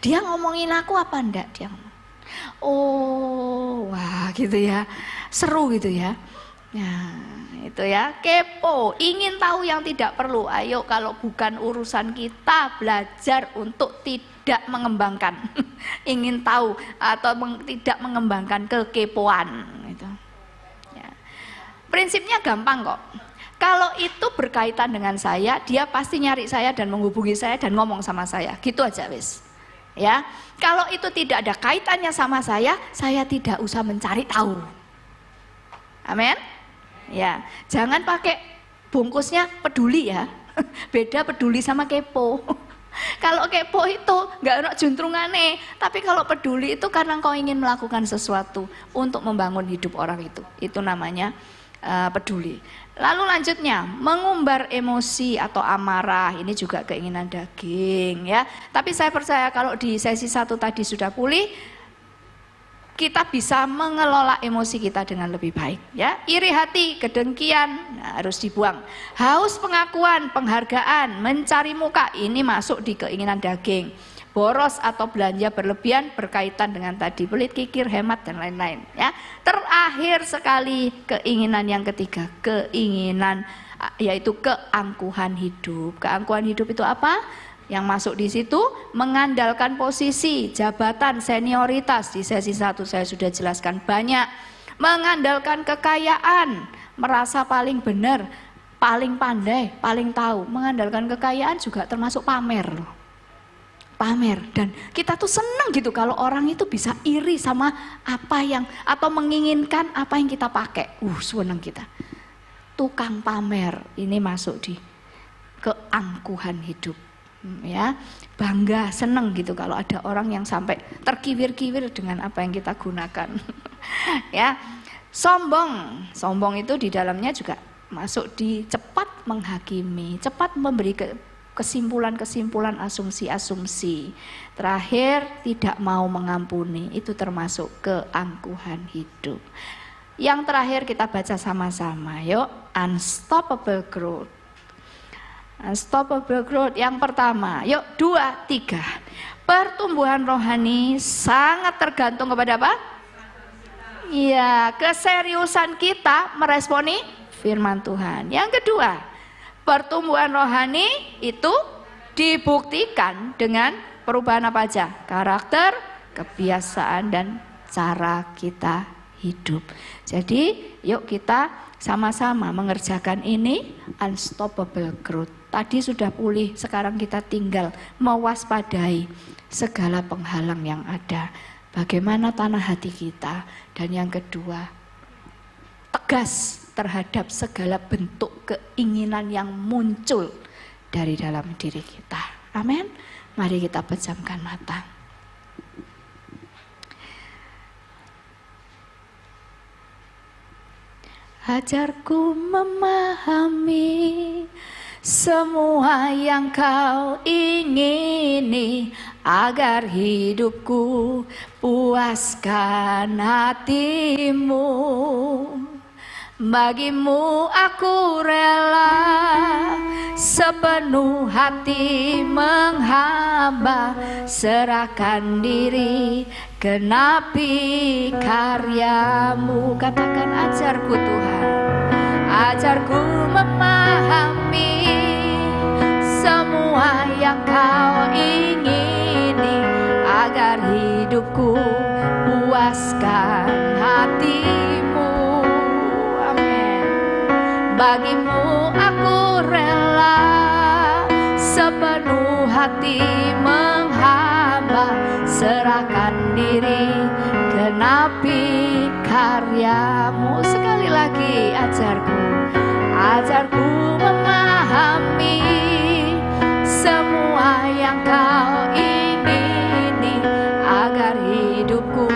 Dia ngomongin aku apa enggak? Dia ngomong. Oh, wah gitu ya. Seru gitu ya. Nah, itu ya, kepo, ingin tahu yang tidak perlu. Ayo kalau bukan urusan kita, belajar untuk tidak mengembangkan. Ingin tahu atau tidak mengembangkan kekepoan gitu. Ya. Prinsipnya gampang kok. Kalau itu berkaitan dengan saya, dia pasti nyari saya dan menghubungi saya dan ngomong sama saya. Gitu aja wis. Ya. Kalau itu tidak ada kaitannya sama saya tidak usah mencari tahu. Amin. Ya, jangan pakai bungkusnya peduli ya. Beda peduli sama kepo. Kalau kepo itu nggak ada juntrungannya, tapi kalau peduli itu karena kau ingin melakukan sesuatu untuk membangun hidup orang itu. Itu namanya peduli. Lalu lanjutnya, mengumbar emosi atau amarah, ini juga keinginan daging ya. Tapi saya percaya kalau di sesi 1 tadi sudah pulih, kita bisa mengelola emosi kita dengan lebih baik ya. Iri hati, kedengkian harus dibuang. Haus pengakuan, penghargaan, mencari muka, ini masuk di keinginan daging. Boros atau belanja berlebihan berkaitan dengan tadi pelit, kikir, hemat dan lain-lain ya. Terakhir sekali keinginan yang ketiga, keinginan yaitu keangkuhan hidup. Keangkuhan hidup itu apa? Yang masuk di situ mengandalkan posisi, jabatan, senioritas. Di sesi 1 saya sudah jelaskan banyak. Mengandalkan kekayaan, merasa paling benar, paling pandai, paling tahu. Mengandalkan kekayaan juga termasuk pamer loh. Pamer, dan kita tuh senang gitu kalau orang itu bisa iri sama apa yang, atau menginginkan apa yang kita pakai. Senang kita. Tukang pamer, ini masuk di keangkuhan hidup. Ya, bangga, senang gitu kalau ada orang yang sampai terkiwir-kiwir dengan apa yang kita gunakan. Ya, sombong itu di dalamnya juga masuk di cepat menghakimi, cepat memberi kesimpulan-kesimpulan, asumsi-asumsi. Terakhir, tidak mau mengampuni, itu termasuk keangkuhan hidup. Yang terakhir kita baca sama-sama, yuk. Unstoppable growth. Unstoppable growth yang pertama, yuk 2, 3. Pertumbuhan rohani sangat tergantung kepada apa? Iya, keseriusan kita meresponi firman Tuhan. Yang kedua, pertumbuhan rohani itu dibuktikan dengan perubahan apa aja? Karakter, kebiasaan, dan cara kita hidup. Jadi yuk kita sama-sama mengerjakan ini, unstoppable growth. Tadi sudah pulih, sekarang kita tinggal mewaspadai segala penghalang yang ada. Bagaimana tanah hati kita. Dan yang kedua, tegas terhadap segala bentuk keinginan yang muncul dari dalam diri kita. Amin. Mari kita pejamkan mata. Ajarku memahami semua yang kau ingini, agar hidupku puaskan hatimu. Bagimu aku rela sepenuh hati menghamba, serahkan diri genapi karyamu. Katakan, ajarku Tuhan, ajarku memahami semua yang kau ingini, agar hidupku puaskan hatimu. Bagimu aku rela sepenuh hati menghamba, serahkan diri genapi karyamu. Sekali lagi, ajarku memahami semua yang kau ingini, agar hidupku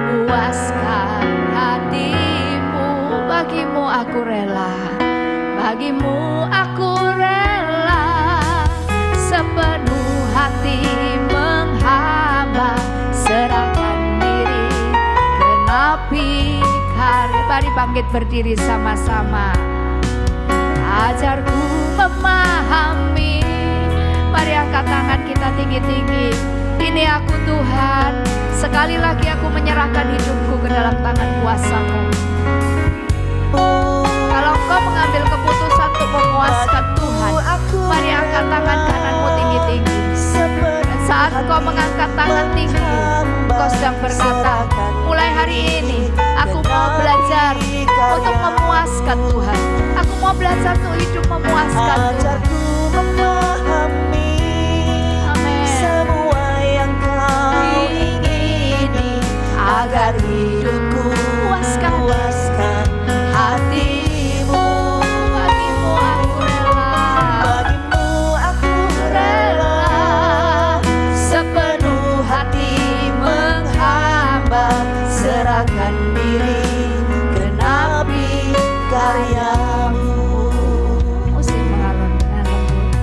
puaskan hatimu. Bagimu aku rela, bagimu aku rela sepenuh hati menghamba, serahkan diri genapi karya. Mari bangkit berdiri sama-sama. Ajarku memahami. Mari angkat tangan kita tinggi-tinggi. Ini aku Tuhan, sekali lagi aku menyerahkan hidupku ke dalam tangan kuasa-Mu. Kalau Engkau mengambil keputusan untuk memuaskan Tuhan, mari angkat tangan kananmu tinggi-tinggi. Dan saat Engkau mengangkat tangan tinggi, Engkau sedang berkata, mulai hari ini aku mau belajar untuk memuaskan Tuhan. Aku mau belajar untuk hidup memuaskan Tuhan. Amin. Semua yang kau ingini, agar hidupku puaskan hatimu. Bagimu aku rela, Bagimu aku rela sepenuh hati menghamba, serahkan diri genapi karyamu. musik mengalun dengan lembut.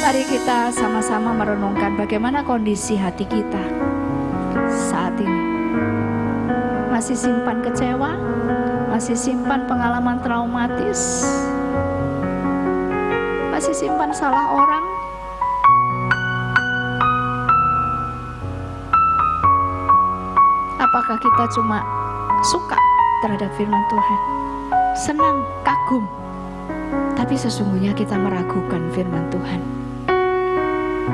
Mari kita sama-sama merenungkan bagaimana kondisi hati kita saat ini. Masih simpan kecewa? Masih simpan pengalaman traumatis? Masih simpan salah orang? Apakah kita cuma suka terhadap firman Tuhan, senang, kagum, tapi sesungguhnya kita meragukan firman Tuhan,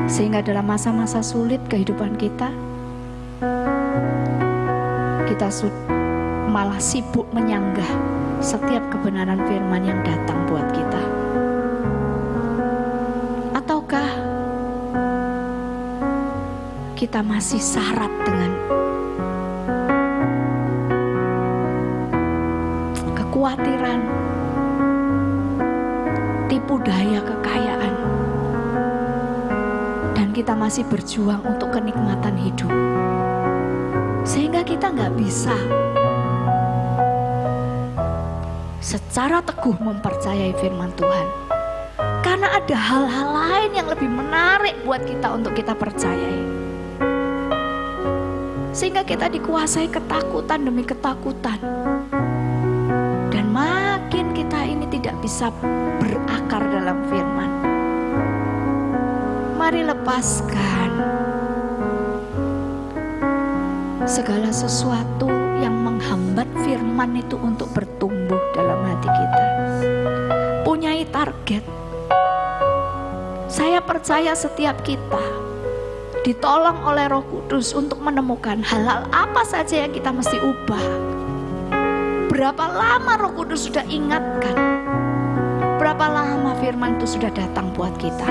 sehingga dalam masa-masa sulit kehidupan kita malah sibuk menyanggah setiap kebenaran firman yang datang buat kita? Ataukah kita masih syarat dengan kekhawatiran, tipu daya kekayaan, dan kita masih berjuang untuk kenikmatan hidup, sehingga kita nggak bisa secara teguh mempercayai firman Tuhan, karena ada hal-hal lain yang lebih menarik buat kita untuk kita percayai, sehingga kita dikuasai ketakutan demi ketakutan, dan makin kita ini tidak bisa berakar dalam firman. Mari lepaskan segala sesuatu yang menghambat firman itu untuk bertumbuh dalam hati kita. Punyai target. Saya percaya setiap kita ditolong oleh Roh Kudus untuk menemukan hal-hal apa saja yang kita mesti ubah. Berapa lama Roh Kudus sudah ingatkan, berapa lama firman itu sudah datang buat kita,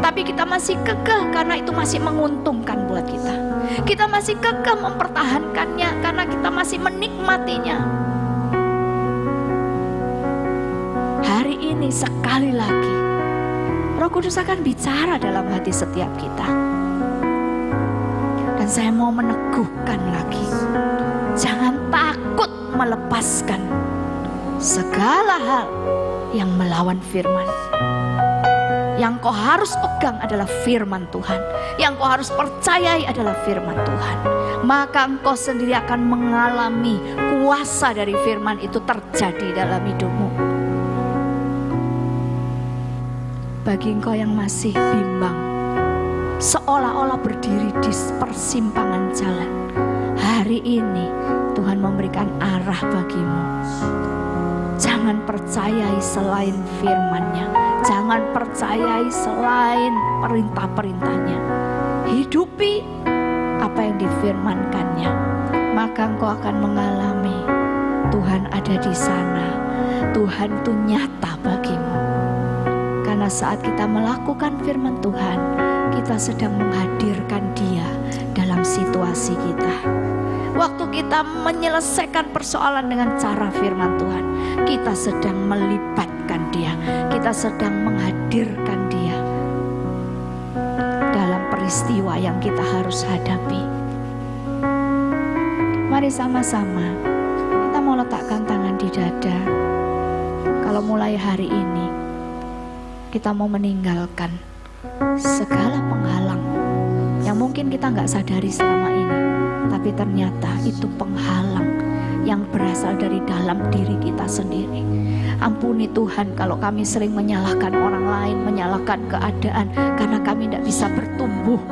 tapi kita masih kekeh karena itu masih menguntungkan buat kita. Kita masih kekeh mempertahankannya karena kita masih menikmatinya. Hari ini sekali lagi Roh Kudus akan bicara dalam hati setiap kita. Dan saya mau meneguhkan lagi, jangan takut melepaskan segala hal yang melawan firman. Yang kau harus pegang adalah firman Tuhan. Yang kau harus percayai adalah firman Tuhan. Maka engkau sendiri akan mengalami kuasa dari firman itu terjadi dalam hidupmu. Bagi engkau yang masih bimbang, seolah-olah berdiri di persimpangan jalan, hari ini Tuhan memberikan arah bagimu. Jangan percayai selain firman-Nya. Jangan percayai selain perintah-perintahnya. Hidupi apa yang difirmankannya. Maka engkau akan mengalami Tuhan ada di sana. Tuhan itu nyata bagimu. Karena saat kita melakukan firman Tuhan, kita sedang menghadirkan Dia dalam situasi kita. Waktu kita menyelesaikan persoalan dengan cara firman Tuhan, kita sedang melibatkan Dia, kita sedang menghadirkan Dia dalam peristiwa yang kita harus hadapi. Mari sama-sama kita mau letakkan tangan di dada. Kalau mulai hari ini kita mau meninggalkan segala penghalang yang mungkin kita nggak sadari selama ini, tapi ternyata itu penghalang yang berasal dari dalam diri kita sendiri. Ampuni Tuhan kalau kami sering menyalahkan orang lain, menyalahkan keadaan karena kami tidak bisa bertumbuh.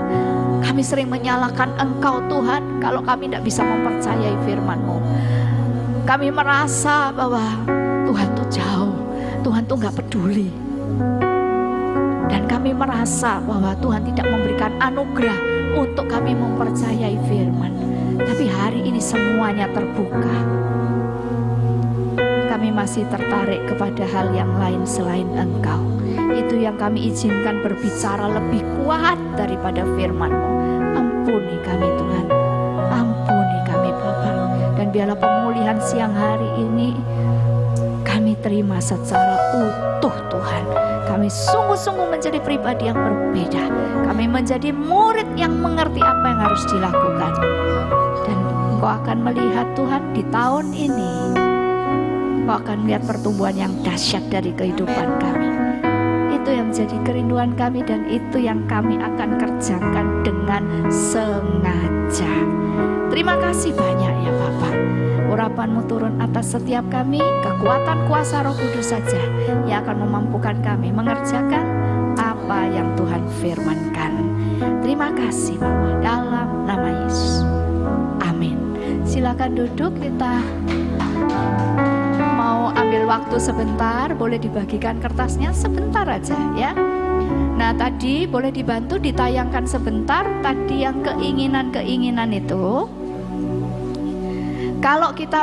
Kami sering menyalahkan Engkau Tuhan kalau kami tidak bisa mempercayai firman-Mu. Kami merasa bahwa Tuhan tuh jauh, Tuhan tuh gak peduli. Dan kami merasa bahwa Tuhan tidak memberikan anugerah untuk kami mempercayai firman. Tapi hari ini semuanya terbuka. Kami masih tertarik kepada hal yang lain selain Engkau. Itu yang kami izinkan berbicara lebih kuat daripada firman-Mu. Ampuni kami Tuhan, ampuni kami Bapa. Dan biarlah pemulihan siang hari ini kami terima secara utuh Tuhan. Kami sungguh-sungguh menjadi pribadi yang berbeda. Kami menjadi murid yang mengerti apa yang harus dilakukan. Dan Engkau akan melihat Tuhan di tahun ini, Engkau akan melihat pertumbuhan yang dahsyat dari kehidupan kami. Itu yang menjadi kerinduan kami dan itu yang kami akan kerjakan dengan sengaja. Terima kasih banyak ya Bapak. Urapan-Mu turun atas setiap kami, kekuatan kuasa Roh Kudus saja yang akan memampukan kami mengerjakan apa yang Tuhan firmankan. Terima kasih Bapak, dalam nama Yesus. Amin. Silakan duduk, kita mau ambil waktu sebentar, boleh dibagikan kertasnya sebentar aja ya. Nah tadi boleh dibantu ditayangkan sebentar, tadi yang keinginan-keinginan itu. Kalau kita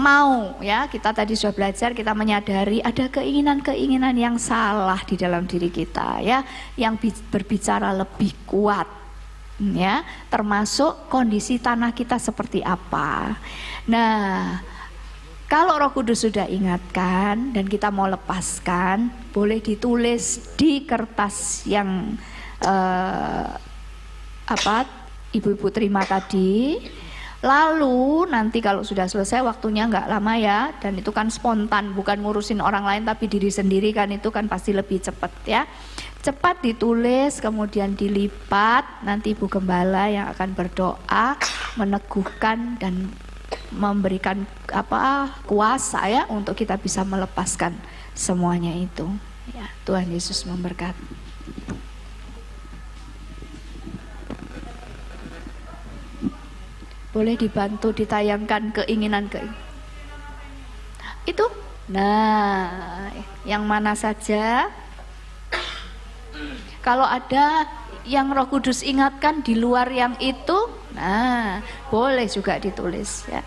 mau ya, kita tadi sudah belajar, kita menyadari ada keinginan-keinginan yang salah di dalam diri kita ya, yang berbicara lebih kuat ya, termasuk kondisi tanah kita seperti apa. Nah, kalau Roh Kudus sudah ingatkan dan kita mau lepaskan, boleh ditulis di kertas yang ibu-ibu terima tadi. Lalu nanti kalau sudah selesai, waktunya nggak lama ya, dan itu kan spontan, bukan ngurusin orang lain tapi diri sendiri kan, itu kan pasti lebih cepat ya. Cepat ditulis, kemudian dilipat, nanti Ibu Gembala yang akan berdoa, meneguhkan dan memberikan kuasa ya untuk kita bisa melepaskan semuanya itu ya. Tuhan Yesus memberkati. Boleh dibantu ditayangkan keinginan itu. Nah, yang mana saja? Kalau ada yang Roh Kudus ingatkan di luar yang itu, nah boleh juga ditulis ya.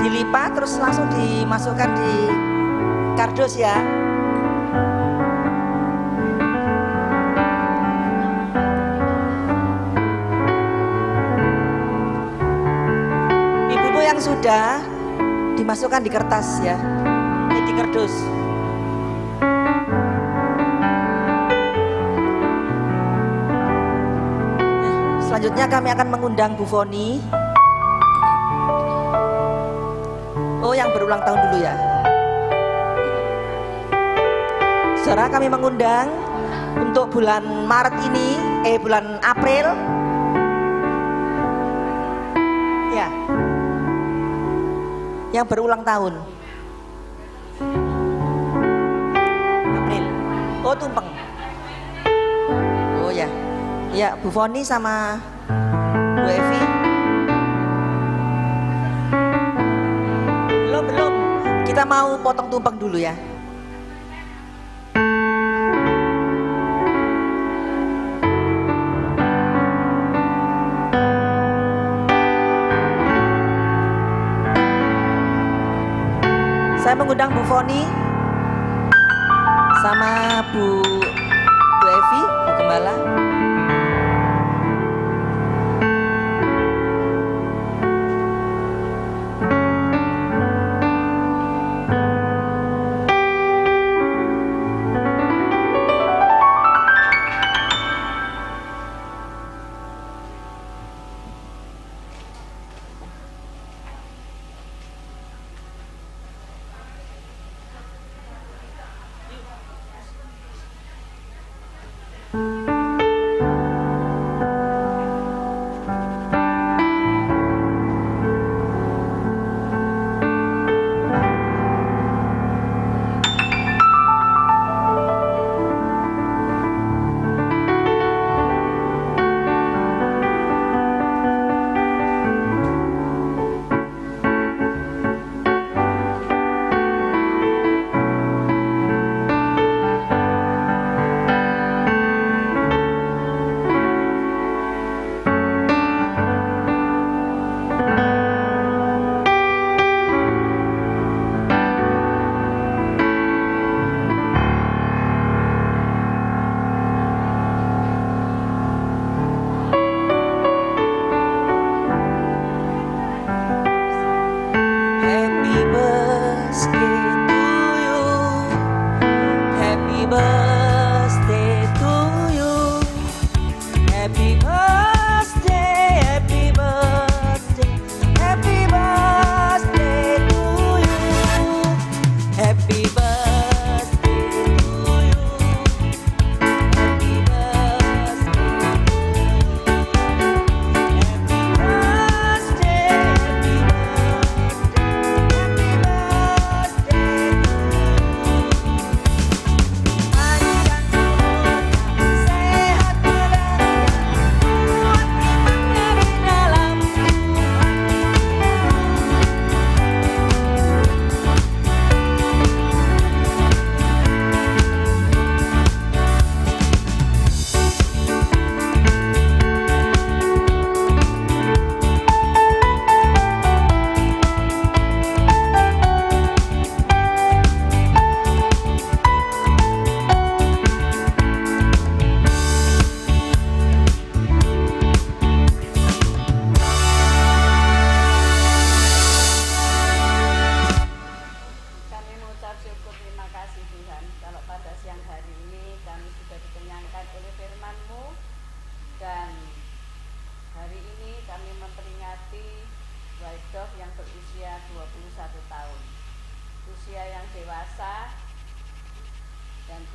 dilipat terus langsung dimasukkan di kardus ya. Ibu-ibu yang sudah dimasukkan di kertas ya, di kardus. Selanjutnya kami akan mengundang Bu Foni. Oh, yang berulang tahun dulu ya. Saudara, kami mengundang untuk bulan Maret ini, bulan April. Ya. Yang berulang tahun. April. Oh, tumpeng. Oh ya. Ya, Bu Foni sama Bu Evi. Belum. Kita mau potong tumpeng dulu ya. Saya mengundang Bu Foni sama Bu Evi, Bu Gembala.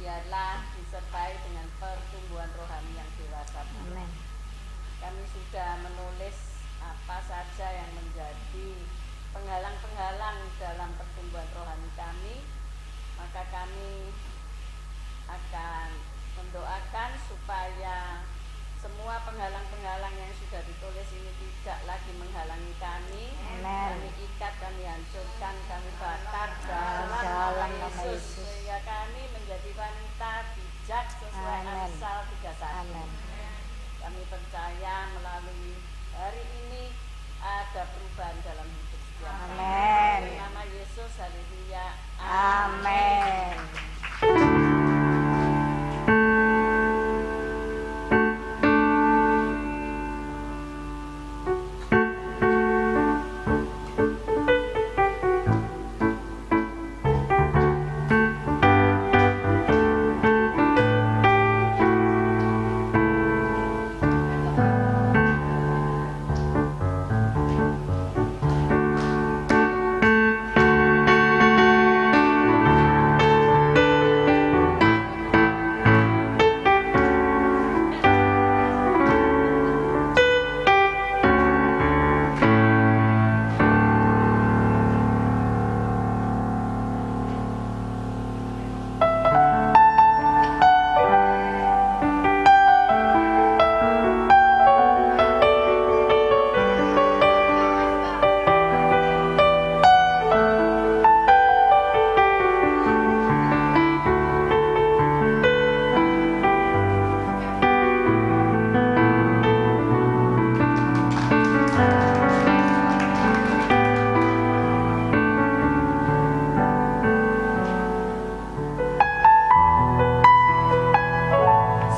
biarlah disertai dengan pertumbuhan rohani yang dewasa. Amen. Kami sudah menulis apa saja yang menjadi penghalang-penghalang dalam pertumbuhan rohani kami, maka kami akan mendoakan supaya semua penghalang-penghalang yang sudah ditulis ini tidak lagi menghalangi kami. Amen. Kami ikat, kami hancurkan, kami bakar dalam nama Yesus, sehingga kami menjadi wanita bijak sesuai Amsal 31. Amen. Kami percaya melalui hari ini ada perubahan dalam hidup setiap Amin. nama Yesus, haleluya. Amin.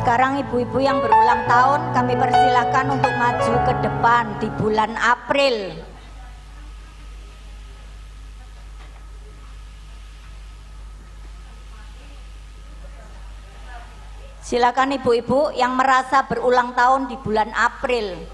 Sekarang ibu-ibu yang berulang tahun kami persilahkan untuk maju ke depan di bulan April. Silakan ibu-ibu yang merasa berulang tahun di bulan April.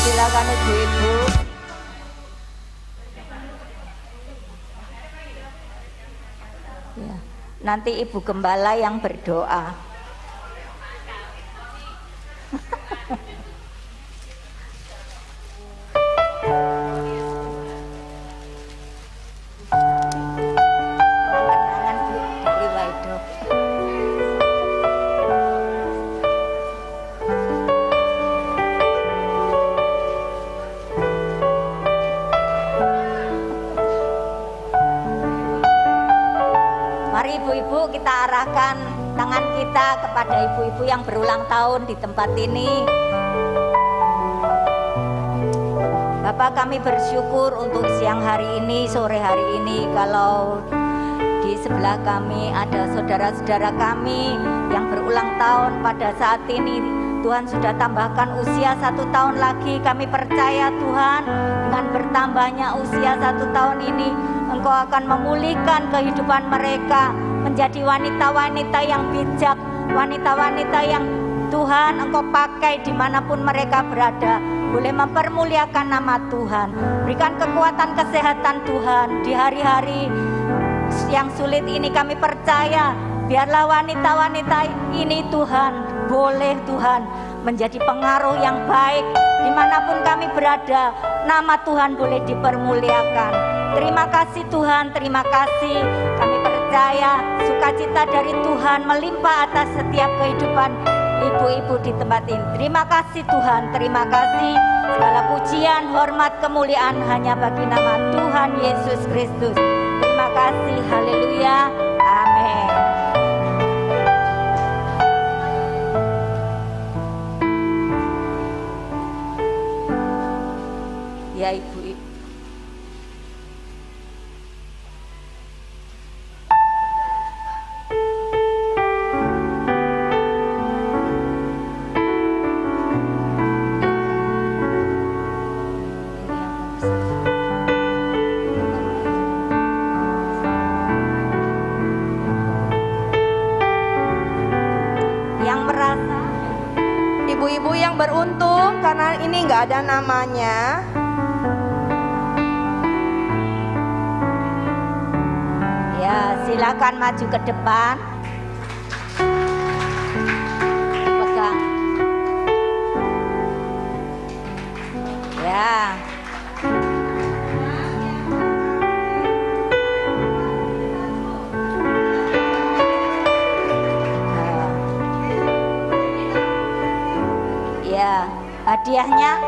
Silakan ibu-ibu. Ya, nanti ibu gembala yang berdoa. Kenangan Bu dari Waido. Mari ibu-ibu kita arahkan tangan kita kepada ibu-ibu yang berulang tahun di tempat ini. Bapak, kami bersyukur untuk siang hari ini, sore hari ini, kalau di sebelah kami ada saudara-saudara kami yang berulang tahun pada saat ini. Tuhan sudah tambahkan usia 1 tahun lagi. Kami percaya Tuhan, dengan bertambahnya usia 1 tahun ini, Engkau akan memulihkan kehidupan mereka menjadi wanita-wanita yang bijak, wanita-wanita yang Tuhan Engkau pakai dimanapun mereka berada, boleh mempermuliakan nama Tuhan. Berikan kekuatan kesehatan Tuhan di hari-hari yang sulit ini. Kami percaya biarlah wanita-wanita ini Tuhan, boleh Tuhan menjadi pengaruh yang baik dimanapun kami berada. Nama Tuhan boleh dipermuliakan. Terima kasih Tuhan, terima kasih. Kami percaya sukacita dari Tuhan melimpah atas setiap kehidupan ibu-ibu di tempat ini. Terima kasih Tuhan, terima kasih. Segala pujian, hormat, kemuliaan hanya bagi nama Tuhan Yesus Kristus. Terima kasih, haleluya, amin. Ya ibu-ibu. ibu-ibu yang beruntung karena ini nggak ada namanya. Ya, silakan maju ke depan. Pegang. Ya. Ya, hadiahnya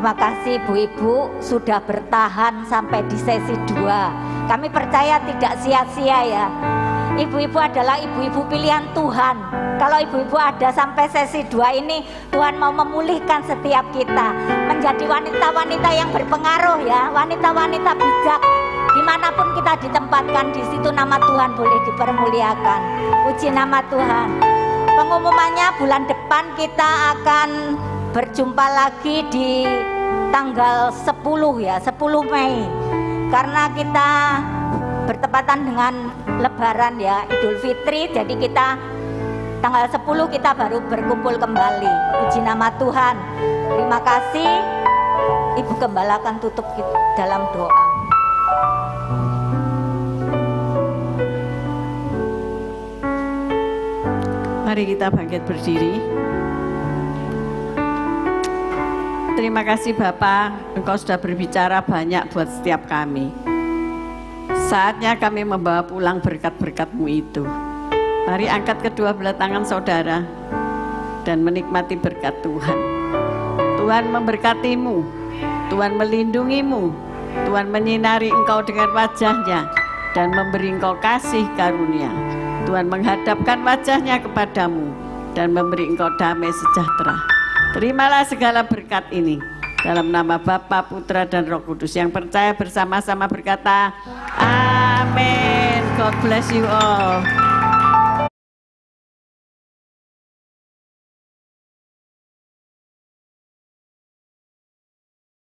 terima kasih Bu-ibu sudah bertahan sampai di sesi 2. Kami percaya tidak sia-sia ya. Ibu-ibu adalah ibu-ibu pilihan Tuhan. Kalau ibu-ibu ada sampai sesi 2 ini, Tuhan mau memulihkan setiap kita menjadi wanita-wanita yang berpengaruh ya, wanita-wanita bijak. Dimanapun kita ditempatkan, di situ nama Tuhan boleh dipermuliakan. Puji nama Tuhan. Pengumumannya bulan depan kita akan berjumpa lagi di tanggal 10 ya, 10 Mei. Karena kita bertepatan dengan Lebaran ya, Idul Fitri, jadi kita tanggal 10 kita baru berkumpul kembali. Puji nama Tuhan. Terima kasih. Ibu Gembala akan tutup dalam doa. Mari kita bangkit berdiri. Terima kasih Bapak, Engkau sudah berbicara banyak buat setiap kami. Saatnya kami membawa pulang berkat-berkat-Mu itu. Mari angkat kedua belah tangan saudara dan menikmati berkat Tuhan. Tuhan memberkati-Mu, Tuhan melindungi-Mu, Tuhan menyinari engkau dengan wajah-Nya dan memberi engkau kasih karunia. Tuhan menghadapkan wajah-Nya kepadamu dan memberi engkau damai sejahtera. Terimalah segala berkat ini dalam nama Bapa, Putra, dan Roh Kudus. Yang percaya bersama-sama berkata, Amin. God bless you all.